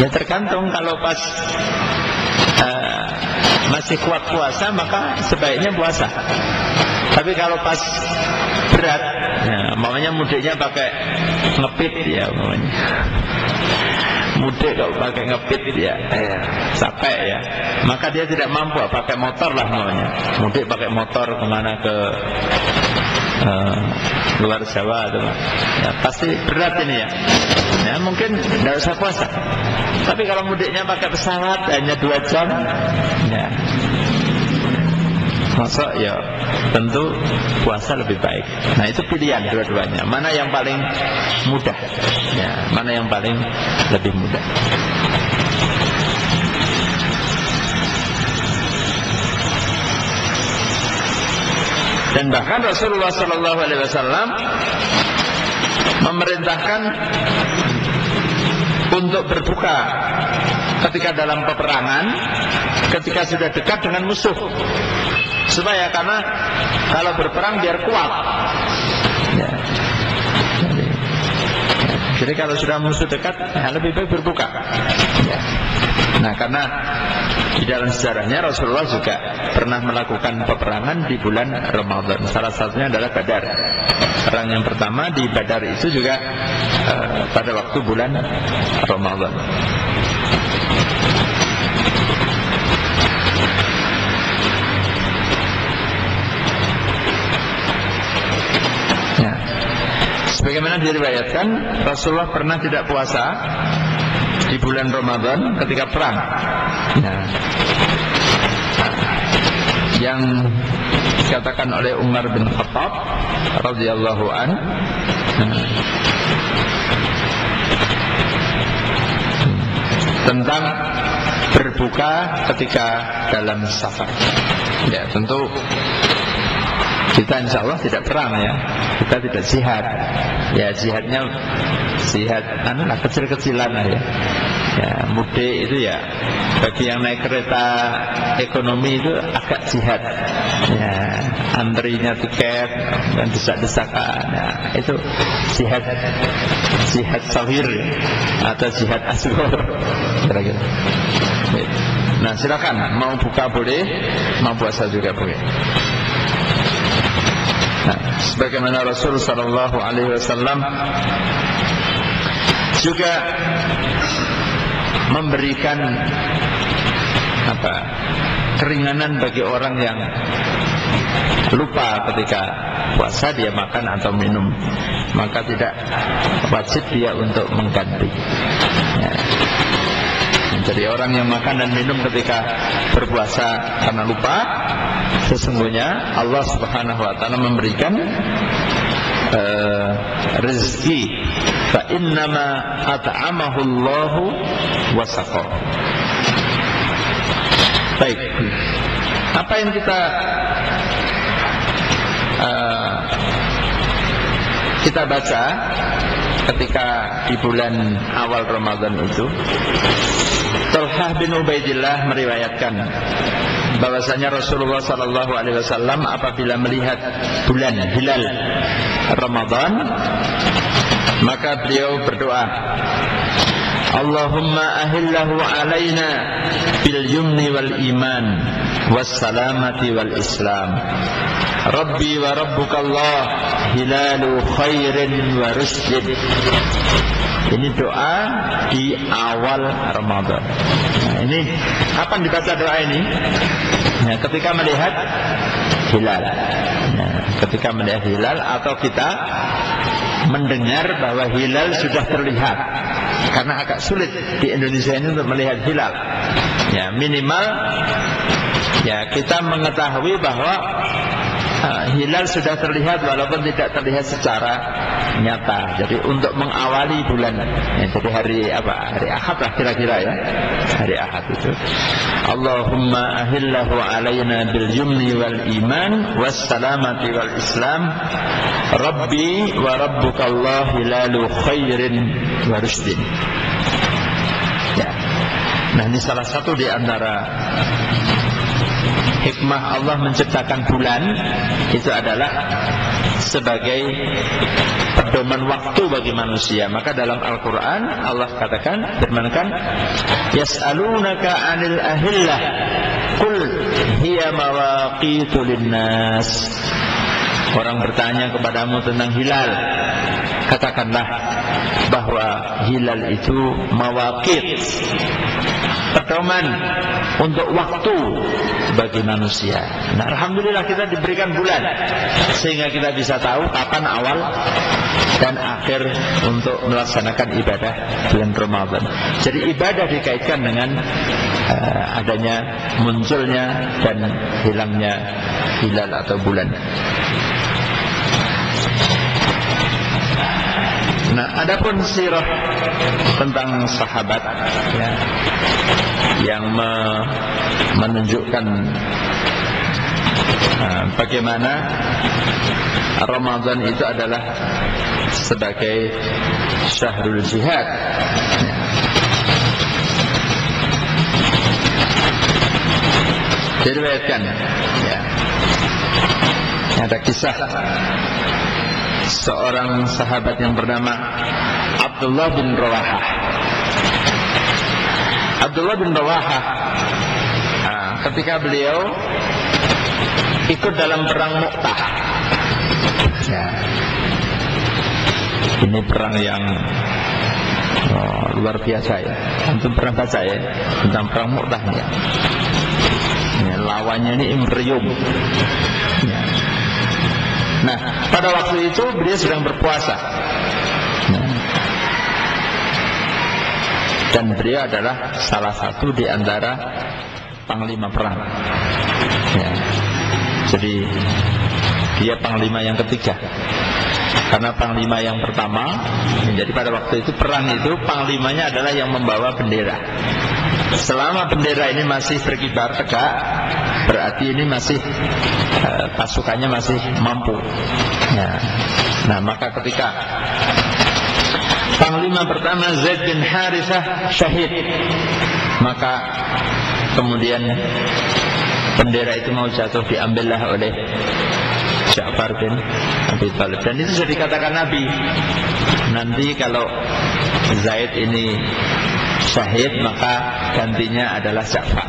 Ya tergantung, kalau pas masih kuat puasa maka sebaiknya puasa. Tapi kalau pas berat, ya, mamanya mudiknya pakai ngepit ya, mamanya mudik kalau pakai ngepit ya, capek ya, maka dia tidak mampu, pakai motor lah mamanya. Mudik pakai motor kemana, ke luar Jawa atau ya, pasti berat ini ya. Ya mungkin tidak usah puasa. Tapi kalau mudiknya pakai pesawat hanya 2 jam, ya masuk ya tentu puasa lebih baik. Nah, itu pilihan dua-duanya. Mana yang paling mudah? Ya, mana yang paling lebih mudah? Dan bahkan Rasulullah SAW memerintahkan untuk berbuka ketika dalam peperangan, ketika sudah dekat dengan musuh, supaya karena kalau berperang biar kuat. Ya. Jadi kalau sudah musuh dekat, ya lebih baik berbuka. Ya. Nah, karena di dalam sejarahnya Rasulullah juga pernah melakukan peperangan di bulan Ramadan. Salah satunya adalah Badar. Perang yang pertama di Badar itu juga pada waktu bulan Ramadan. Sebagaimana diriwayatkan, Rasulullah pernah tidak puasa di bulan Ramadan ketika perang. Nah, yang dikatakan oleh Umar bin Khattab radhiyallahu an, tentang berbuka ketika dalam safar. Ya, tentu kita insya Allah tidak perang ya, kita tidak jihad. Ya, jihadnya jihad kecil-kecilan lah ya. Ya, mudik itu ya bagi yang naik kereta ekonomi itu agak jihad. Ya, antrinya tiket dan desak-desakan. Ya, itu jihad sahir atau jihad asghar kira-kira. Nah, silakan mau buka boleh, mau puasa juga boleh. Nah, sebagaimana Rasul sallallahu alaihi wasallam juga memberikan keringanan bagi orang yang lupa ketika puasa dia makan atau minum, maka tidak wajib dia untuk mengganti. Ya. Jadi orang yang makan dan minum ketika berpuasa karena lupa, sesungguhnya Allah Subhanahu wa taala memberikan rezeki. Fa innama at'amahu Allahu wa saqahu. Baik. Apa yang kita baca ketika di bulan awal Ramadan itu, Talhah bin Ubaidillah meriwayatkan bahwasanya Rasulullah sallallahu alaihi wasallam apabila melihat bulan hilal Ramadan, maka beliau berdoa, Allahumma ahillahu alaina bil yumni wal iman was salamati wal islam. Rabbi wa rabbukallah hilalu khairin wa rusdin. Ini doa di awal Ramadan. Nah, ini kapan dibaca doa ini? Nah, ketika melihat hilal. Nah, ketika melihat hilal atau kita mendengar bahwa hilal sudah terlihat. Karena agak sulit di Indonesia ini untuk melihat hilal. Ya, minimal ya kita mengetahui bahwa hilal sudah terlihat walaupun tidak terlihat secara nyata. Jadi untuk mengawali bulan, ya, jadi hari Ahad lah kira-kira ya, hari Ahad itu. Allahumma ahillahu alaina bil yumni wal iman was salamati wal islam. Rabbi wa rabbukallah hilalu khairin wa rusdin. Ya. Nah, ini salah satu di antara hikmah Allah menciptakan bulan, itu adalah sebagai pedoman waktu bagi manusia. Maka dalam Al-Quran Allah katakan, firmankan, yas'alunaka 'anil ahillah qul hiya mawaqitu linnas. Orang bertanya kepadamu tentang hilal, katakanlah bahwa hilal itu mawaqit, pedoman untuk waktu bagi manusia. Nah, alhamdulillah kita diberikan bulan sehingga kita bisa tahu kapan awal dan akhir untuk melaksanakan ibadah bulan Ramadan. Jadi ibadah dikaitkan dengan adanya munculnya dan hilangnya hilal atau bulan. Nah, adapun sirah tentang sahabat ya, yang menunjukkan bagaimana Ramadan itu adalah sebagai syahrul jihad. Diriwayatkan ya, ada kisah seorang sahabat yang bernama Abdullah bin Rawahah. Abdullah bin Rawahah ketika beliau ikut dalam perang Mu'tah ya, ini perang yang luar biasa ya. Antum pernah baca ya tentang perang Mu'tah ya. Lawannya ini Imperium ya. Nah, pada waktu itu beliau sedang berpuasa. Nah, dan beliau adalah salah satu di antara panglima perang. Ya. Jadi dia panglima yang ketiga. Karena panglima yang pertama, jadi pada waktu itu perang itu panglimanya adalah yang membawa bendera. Selama bendera ini masih berkibar tegak, berarti ini masih pasukannya masih mampu. Ya. Nah, maka ketika panglima pertama Zaid bin Harithah syahid, maka kemudian bendera itu mau jatuh, diambillah oleh Ja'far bin Abi Thalib. Dan itu sudah dikatakan Nabi, nanti kalau Zaid ini syahid maka gantinya adalah Ja'far.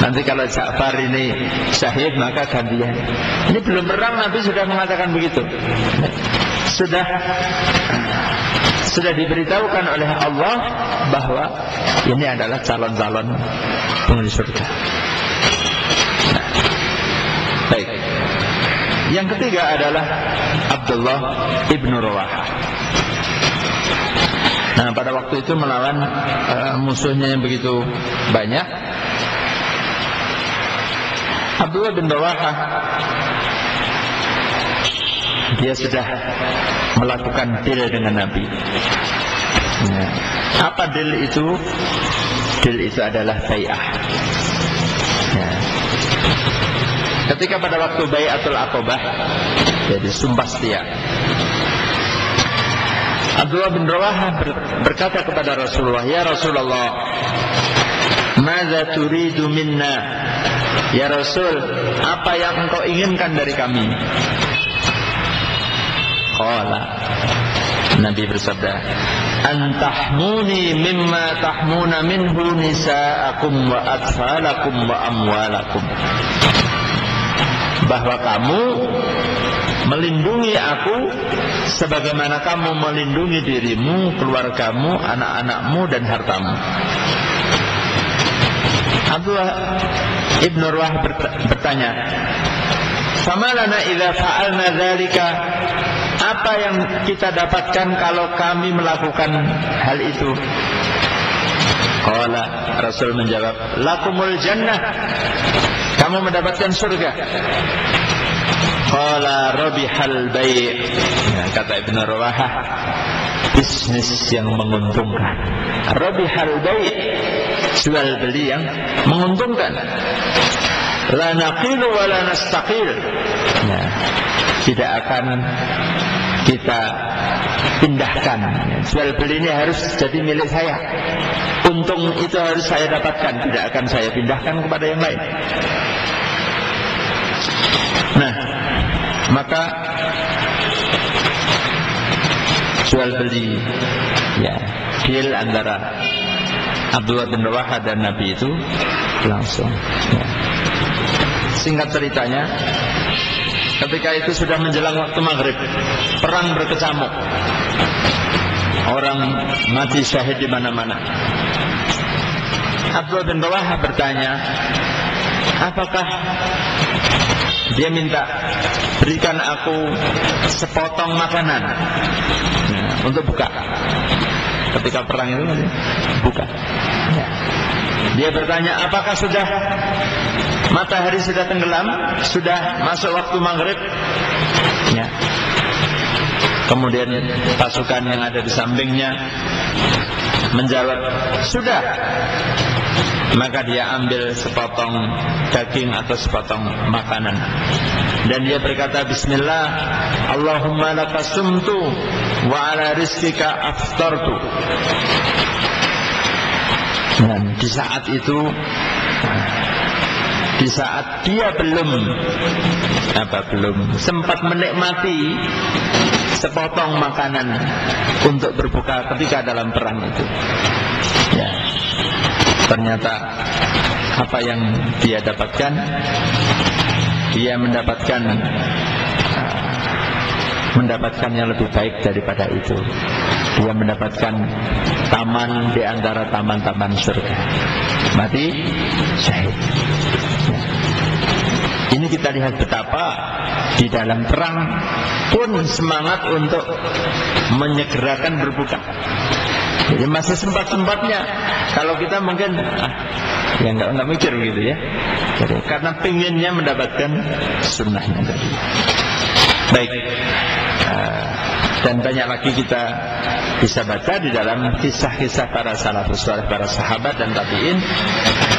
Nanti kalau Ja'far ini syahid maka gantinya. Ini belum perang Nabi sudah mengatakan begitu. Sudah diberitahukan oleh Allah bahwa ini adalah calon-calon penghuni surga. Nah, baik. Yang ketiga adalah Abdullah ibn Rawahah. Nah, pada waktu itu melawan musuhnya yang begitu banyak. Abdullah bin Rawahah dia sudah melakukan deal dengan Nabi. Nah, apa deal itu? Deal itu adalah bai'ah. Nah, ketika pada waktu Bai'atul Aqabah, jadi sumpah setia, Abdullah bin Rawahah berkata kepada Rasulullah, "Ya Rasulullah, madza turidu minna?" Ya Rasul, apa yang engkau inginkan dari kami? Qala, Nabi bersabda, "Antahmuni mimma tahmuna minhu nisa'akum wa atfalakum wa amwalakum." Bahwa kamu melindungi aku sebagaimana kamu melindungi dirimu, keluargamu, anak-anakmu dan hartamu. Abdullah ibn Rawahah bertanya, "Fama lana idza fa'alna dzalika?" Apa yang kita dapatkan kalau kami melakukan hal itu? Qala, Rasul menjawab, "Lakumul jannah." Kamu mendapatkan surga. Qala rabihal bai'. Nah, kata Ibn Rawahah, bisnis yang menguntungkan. Rabihal bai', jual beli yang menguntungkan. La naqilu wa la nastaqil. Nah, tidak akan kita pindahkan. Jual beli ini harus jadi milik saya. Untung itu harus saya dapatkan, tidak akan saya pindahkan kepada yang lain. Nah, maka jual beli, ya, deal antara Abdullah bin Rawahah dan Nabi itu langsung. Ya. Singkat ceritanya, ketika itu sudah menjelang waktu maghrib, perang berkecamuk, orang mati syahid di mana-mana. Abdullah bin Rawahah bertanya, apakah dia minta berikan aku sepotong makanan, nah, untuk buka. Ketika perang itu buka. Ya. Dia bertanya, apakah sudah matahari sudah tenggelam, sudah masuk waktu maghrib? Ya. Kemudian pasukan yang ada di sampingnya menjawab, sudah. Maka dia ambil sepotong daging atau sepotong makanan, dan dia berkata, Bismillah, Allahumma laka sumtu wa ala rizkika aftartu. Dan di saat itu, di saat dia belum sempat menikmati sepotong makanan untuk berbuka ketika dalam perang itu, ya, ternyata apa yang dia dapatkan, dia mendapatkan yang lebih baik daripada itu. Dia mendapatkan taman di antara taman-taman surga. Mati syahid. Ini kita lihat betapa di dalam perang pun semangat untuk menyegerakan berbuka. Jadi masih sempat-sempatnya. Kalau kita mungkin ya nggak mikir gitu ya. Jadi karena pinginnya mendapatkan sunnahnya tadi. Baik. Dan banyak lagi kita bisa baca di dalam kisah-kisah para salafus saleh, para sahabat dan tabi'in,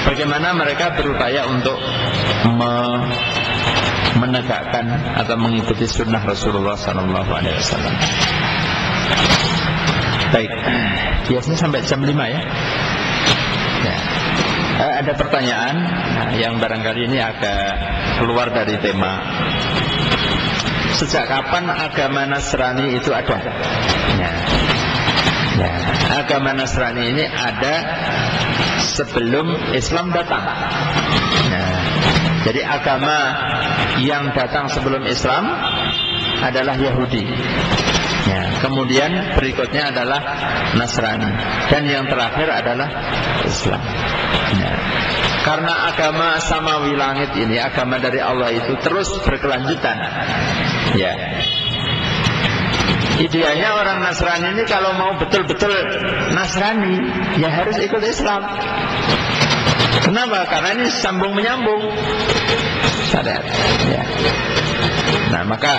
bagaimana mereka berupaya untuk menegakkan atau mengikuti sunnah Rasulullah SAW. Baik, biasanya sampai jam 5 ya. Ada pertanyaan yang barangkali ini agak keluar dari tema. Sejak kapan agama Nasrani itu ada? Agama Nasrani ini ada sebelum Islam datang. Jadi agama yang datang sebelum Islam adalah Yahudi. Kemudian berikutnya adalah Nasrani, dan yang terakhir adalah Islam. Karena agama samawi langit ini, agama dari Allah itu terus berkelanjutan. Idealnya orang Nasrani ini kalau mau betul-betul Nasrani, ya harus ikut Islam. Kenapa? Karena ini sambung menyambung syariat. Nah, maka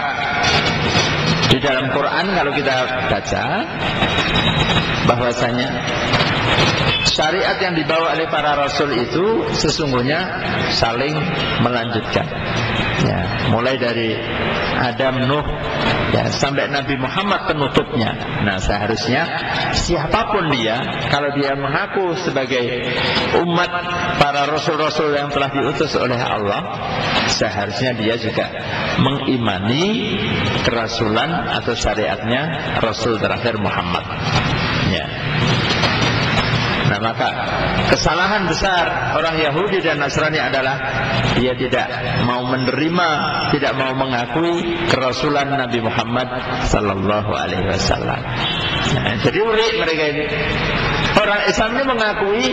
di dalam Quran kalau kita baca bahwasanya syariat yang dibawa oleh para rasul itu sesungguhnya saling melanjutkan. Mulai dari Adam, Nuh, sampai Nabi Muhammad penutupnya. Nah, seharusnya siapapun dia, kalau dia mengaku sebagai umat para rasul-rasul yang telah diutus oleh Allah, seharusnya dia juga mengimani kerasulan atau syariatnya Rasul terakhir Muhammad. Nah, maka kesalahan besar orang Yahudi dan Nasrani adalah dia tidak mau menerima, tidak mau mengakui kerasulan Nabi Muhammad sallallahu alaihi wasallam. Jadi urik mereka ini. Orang Islam ini mengakui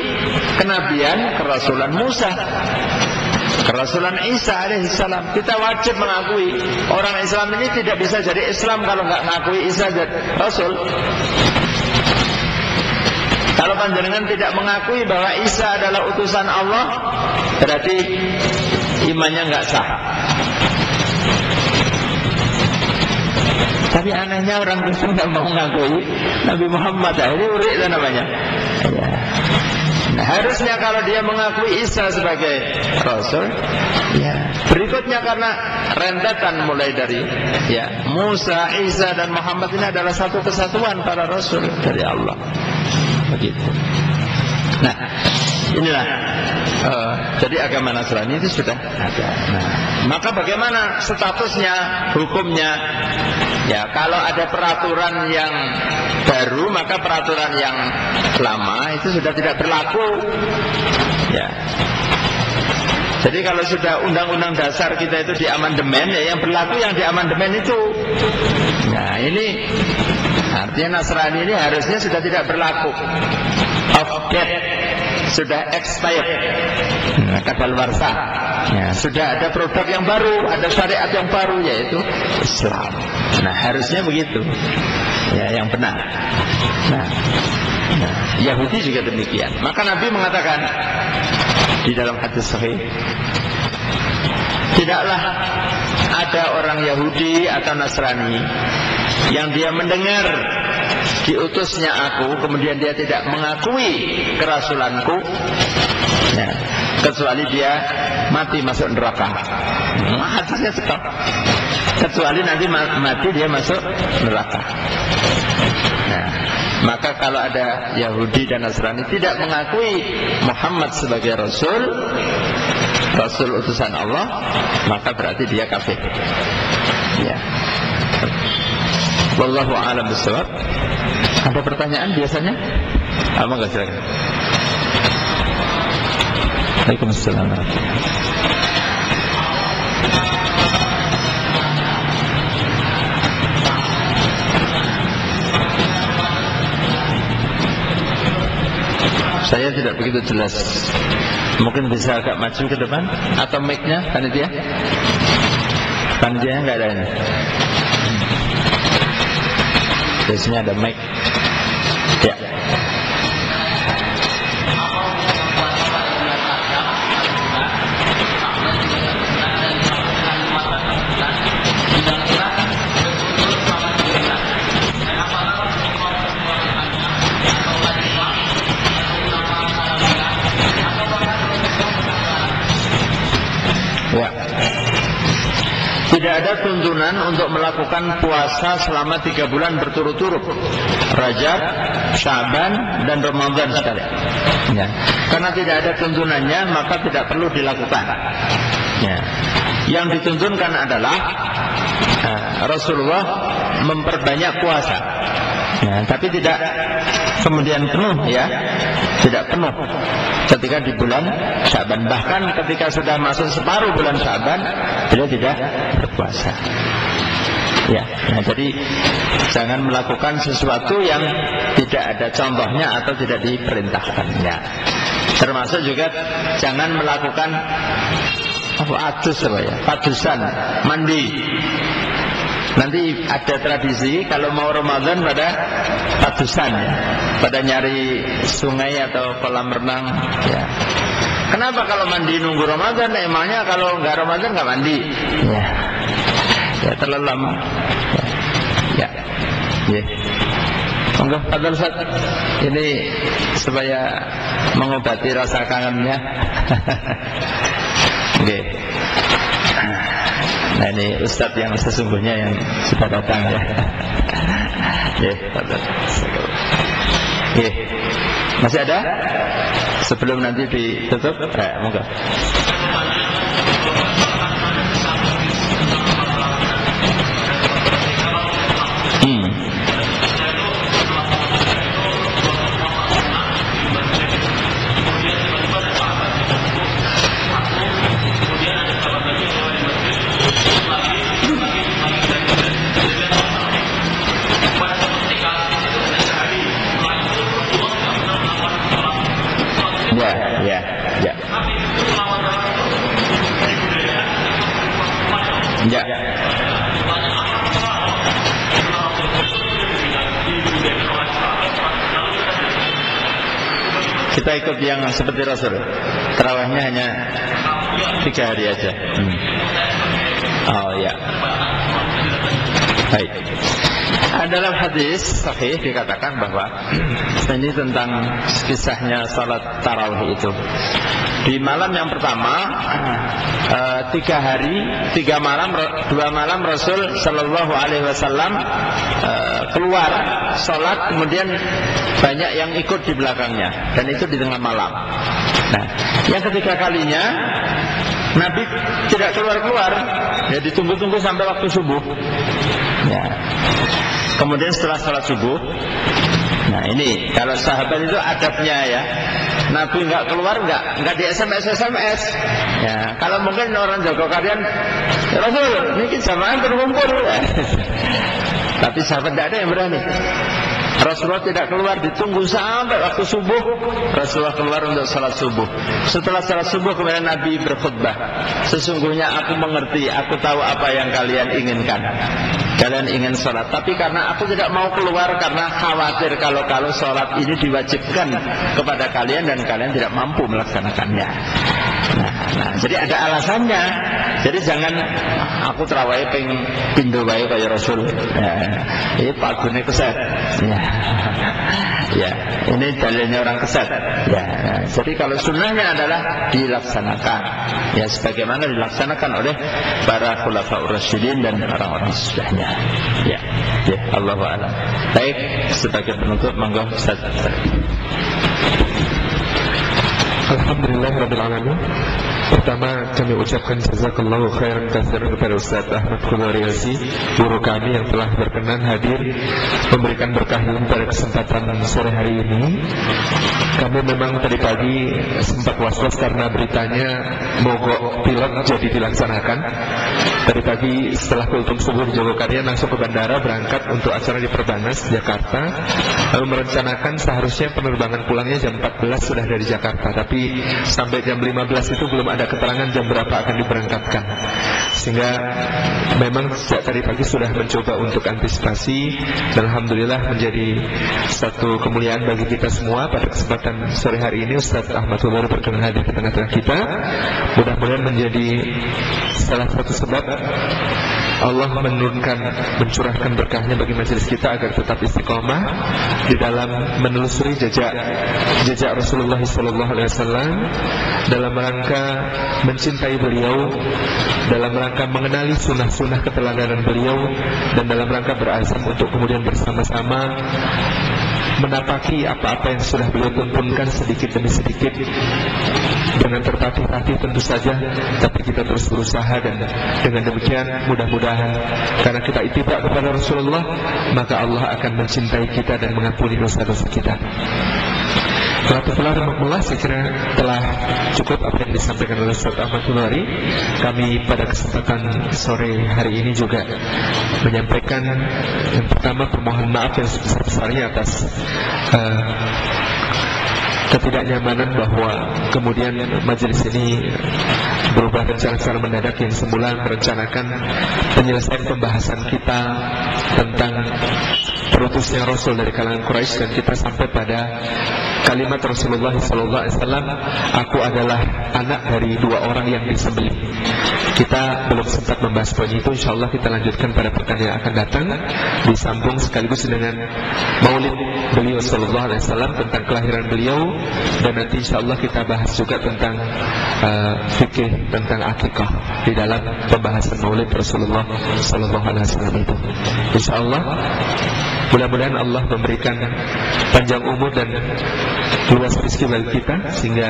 kenabian kerasulan Musa, kerasulan Isa alaihissalam. Kita wajib mengakui. Orang Islam ini tidak bisa jadi Islam kalau nggak mengakui Isa jadi Rasul. Kalau panjenengan tidak mengakui bahwa Isa adalah utusan Allah, berarti imannya nggak sah. Tapi anehnya orang Kristen nggak mau mengakui Nabi Muhammad. Ini urik itu namanya. Nah, harusnya kalau dia mengakui Isa sebagai Rasul, berikutnya karena rentetan mulai dari Musa, Isa dan Muhammad ini adalah satu kesatuan para Rasul dari Allah. Begitu. Nah, inilah jadi agama Nasrani itu sudah ada. Nah, maka bagaimana statusnya, hukumnya? Kalau ada peraturan yang baru, maka peraturan yang lama itu sudah tidak berlaku. Jadi kalau sudah undang-undang dasar kita itu diamandemen, yang berlaku yang diamandemen itu. Nah, ini artinya Nasrani ini harusnya sudah tidak berlaku, off date, sudah expired, kadaluarsa. Sudah ada produk yang baru, ada syariat yang baru, yaitu Islam. Nah, harusnya begitu, yang benar. Nah, Yahudi juga demikian. Maka Nabi mengatakan di dalam hadis sahih, tidaklah ada orang Yahudi atau Nasrani yang dia mendengar diutusnya aku, kemudian dia tidak mengakui kerasulanku, kecuali dia mati masuk neraka. Hadisnya stop. Kecuali nanti mati dia masuk neraka. Maka kalau ada Yahudi dan Nasrani tidak mengakui Muhammad sebagai Rasul, Rasul utusan Allah, maka berarti dia kafir. Wallahu a'lam bishawab. Ada pertanyaan biasanya? Enggak, silakan. Waalaikumsalam warahmatullahi wabarakatuh. Saya tidak begitu jelas. Mungkin bisa agak maju ke depan, atau mic-nya panitia? Panitianya nggak ada ini. Biasanya ada mic. Ya. ada tuntunan untuk melakukan puasa selama 3 bulan berturut-turut, Rajab, Sya'ban, dan Ramadan sekali. Ya. Karena tidak ada tuntunannya, maka tidak perlu dilakukan. Ya. Yang dituntunkan adalah Rasulullah memperbanyak puasa. Ya, tapi tidak kemudian penuh, ya, tidak penuh. Ketika di bulan Sya'ban, bahkan ketika sudah masuk separuh bulan Sya'ban, beliau tidak berpuasa. Ya, nah jadi jangan melakukan sesuatu yang tidak ada contohnya atau tidak diperintahkannya. Termasuk juga jangan melakukan padusan, mandi. Nanti ada tradisi kalau mau Ramadan pada padusan, ya, pada nyari sungai atau kolam renang. Ya. Kenapa kalau mandi nunggu Ramadan? Emangnya kalau nggak Ramadan nggak mandi? Ya, ya terlalu lama. Ya, ya. Enggak, Pak Ustaz, ini supaya mengobati rasa kangennya. Oke. Nah ini Ustadz yang sesungguhnya yang sudah datang, ya. Ya, ya. Masih ada? Sebelum nanti ditutup, monggo. Ya. Kita ikut yang seperti Rasul. Tarawihnya hanya 3 hari aja. Oh ya. Baik. Dalam hadis sahih dikatakan bahwa ini tentang kisahnya salat tarawih itu. Di malam yang pertama 3 hari 3 malam 2 malam Rasul Shallallahu Alaihi Wasallam keluar sholat, kemudian banyak yang ikut di belakangnya, dan itu di tengah malam. Nah, yang ketiga kalinya Nabi tidak keluar-keluar, ya ditunggu-tunggu sampai waktu subuh. Ya. Kemudian setelah sholat subuh, nah ini kalau sahabat itu adabnya, ya. Nabi nggak keluar, nggak di SMS. Ya, kalau mungkin orang jago kalian, ya Rasul, ini jamaah berkumpul. Tapi sahabat tidak ada yang berani. Rasulullah tidak keluar, ditunggu sampai waktu subuh. Rasulullah keluar untuk salat subuh. Setelah salat subuh kemudian Nabi berkhutbah. Sesungguhnya aku mengerti, aku tahu apa yang kalian inginkan. Kalian ingin sholat, tapi karena aku tidak mau keluar karena khawatir kalau sholat ini diwajibkan kepada kalian dan kalian tidak mampu melaksanakannya. Nah, jadi ada alasannya. Jadi jangan aku terawih pengen pindu wae kaya Rasul. Ya, ini Pak Gune keset. Ya. Ya, ini dalilnya orang kesat. Ya, jadi kalau sunnahnya adalah dilaksanakan, ya sebagaimana dilaksanakan oleh para khulafaur rasyidin dan orang-orang sesudahnya. Ya, ya, Allahu a'lam. Baik, sebagai penutup monggo Ustaz. Alhamdulillah Rabbil Alamin. Pertama kami ucapkan jazakallahu khairan katsiran kepada Ustaz Ahmad Khudariasi, guru kami yang telah berkenan hadir memberikan berkah ilmu pada kesempatan sore hari ini. Kami memang tadi pagi sempat was-was karena beritanya mogok pilot jadi dilaksanakan. Tadi pagi setelah kultum subuh di Jogokarian langsung ke bandara berangkat untuk acara di Perbanas, Jakarta. Lalu merencanakan seharusnya penerbangan pulangnya jam 14 sudah dari Jakarta, tapi sampai jam 15 itu belum ada keterangan jam berapa akan diberangkatkan. Sehingga memang sejak tadi pagi sudah mencoba untuk antisipasi, dan alhamdulillah menjadi satu kemuliaan bagi kita semua pada kesempatan sore hari ini Ustaz Ahmad Khudari berkenan hadir di tengah-tengah kita. Mudah-mudahan menjadi salah satu sebab Allah mencurahkan berkahnya bagi majelis kita agar tetap istiqomah di dalam menelusuri jejak Rasulullah SAW dalam rangka mencintai beliau, dalam rangka mengenali sunnah-sunnah keteladanan beliau, dan dalam rangka berazam untuk kemudian bersama-sama menapaki apa-apa yang sudah beliau tuntunkan sedikit demi sedikit dengan tertatih-tatih tentu saja, tapi kita terus berusaha, dan dengan demikian mudah-mudahan karena kita ittiba kepada Rasulullah, maka Allah akan mencintai kita dan mengampuni dosa-dosa kita. Alhamdulillah, saya kira telah cukup apa yang disampaikan oleh Ustaz Ahmad Khudhari. Kami pada kesempatan sore hari ini juga menyampaikan yang pertama permohonan maaf yang sebesar-besarnya atas ketidaknyamanan bahwa kemudian majelis ini berubah secara mendadak, yang semula merencanakan penyelesaian pembahasan kita tentang perutusnya Rasul dari kalangan Quraisy, dan kita sampai pada kalimat Rasulullah SAW, aku adalah anak dari 2 orang yang disembelih. Kita belum sempat membahas poin itu. InsyaAllah kita lanjutkan pada pekan yang akan datang, disambung sekaligus dengan maulid beliau SAW, tentang kelahiran beliau, dan nanti InsyaAllah kita bahas juga tentang fikih tentang akikah di dalam pembahasan maulid Rasulullah SAW itu. InsyaAllah mudah-mudahan Allah memberikan panjang umur dan luas rezeki bagi kita, sehingga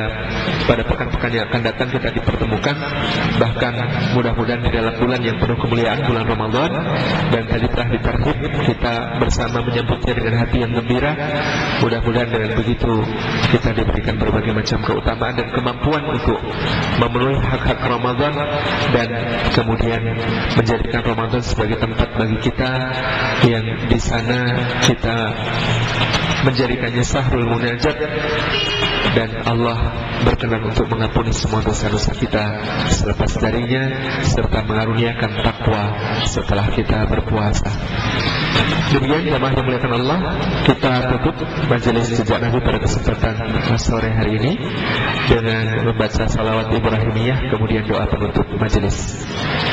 pada pekan-pekan yang akan datang kita dipertemukan, bahkan mudah-mudahan di dalam bulan yang penuh kemuliaan, bulan Ramadan, dan tadi telah ditarhib kita bersama menyambutnya dengan hati yang gembira. Mudah-mudahan dengan begitu kita diberikan berbagai macam keutamaan dan kemampuan untuk memenuhi hak-hak Ramadan, dan kemudian menjadikan Ramadan sebagai tempat bagi kita yang di sana kita menjadikannya sahrul munajat, dan Allah berkenan untuk mengampuni semua dosa-dosa kita selepas darinya, serta mengaruniakan takwa setelah kita berpuasa. Demikian jamaah yang muliakan Allah, kita tutup majelis jejak Nabi pada kesempatan sore hari ini dengan membaca salawat Ibrahimiyah, kemudian doa penutup majelis.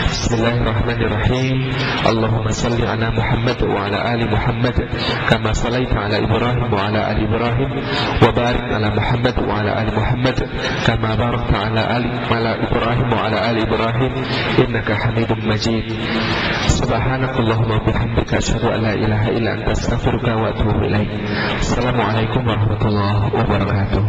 Bismillahirrahmanirrahim. Allahumma salli ala Muhammad wa ala ali Muhammad kama sallaita ala Ibrahim wa ala ali Ibrahim, wa barik ala Muhammad wa ala ali Muhammad kama barakta ala Ibrahim wa ala ali Ibrahim innaka Hamidum Majid. Subhanakallahumma bihamdika asyhadu an la ilaha illa anta astaghfiruka wa atubu ilaik. Assalamualaikum warahmatullahi wabarakatuh.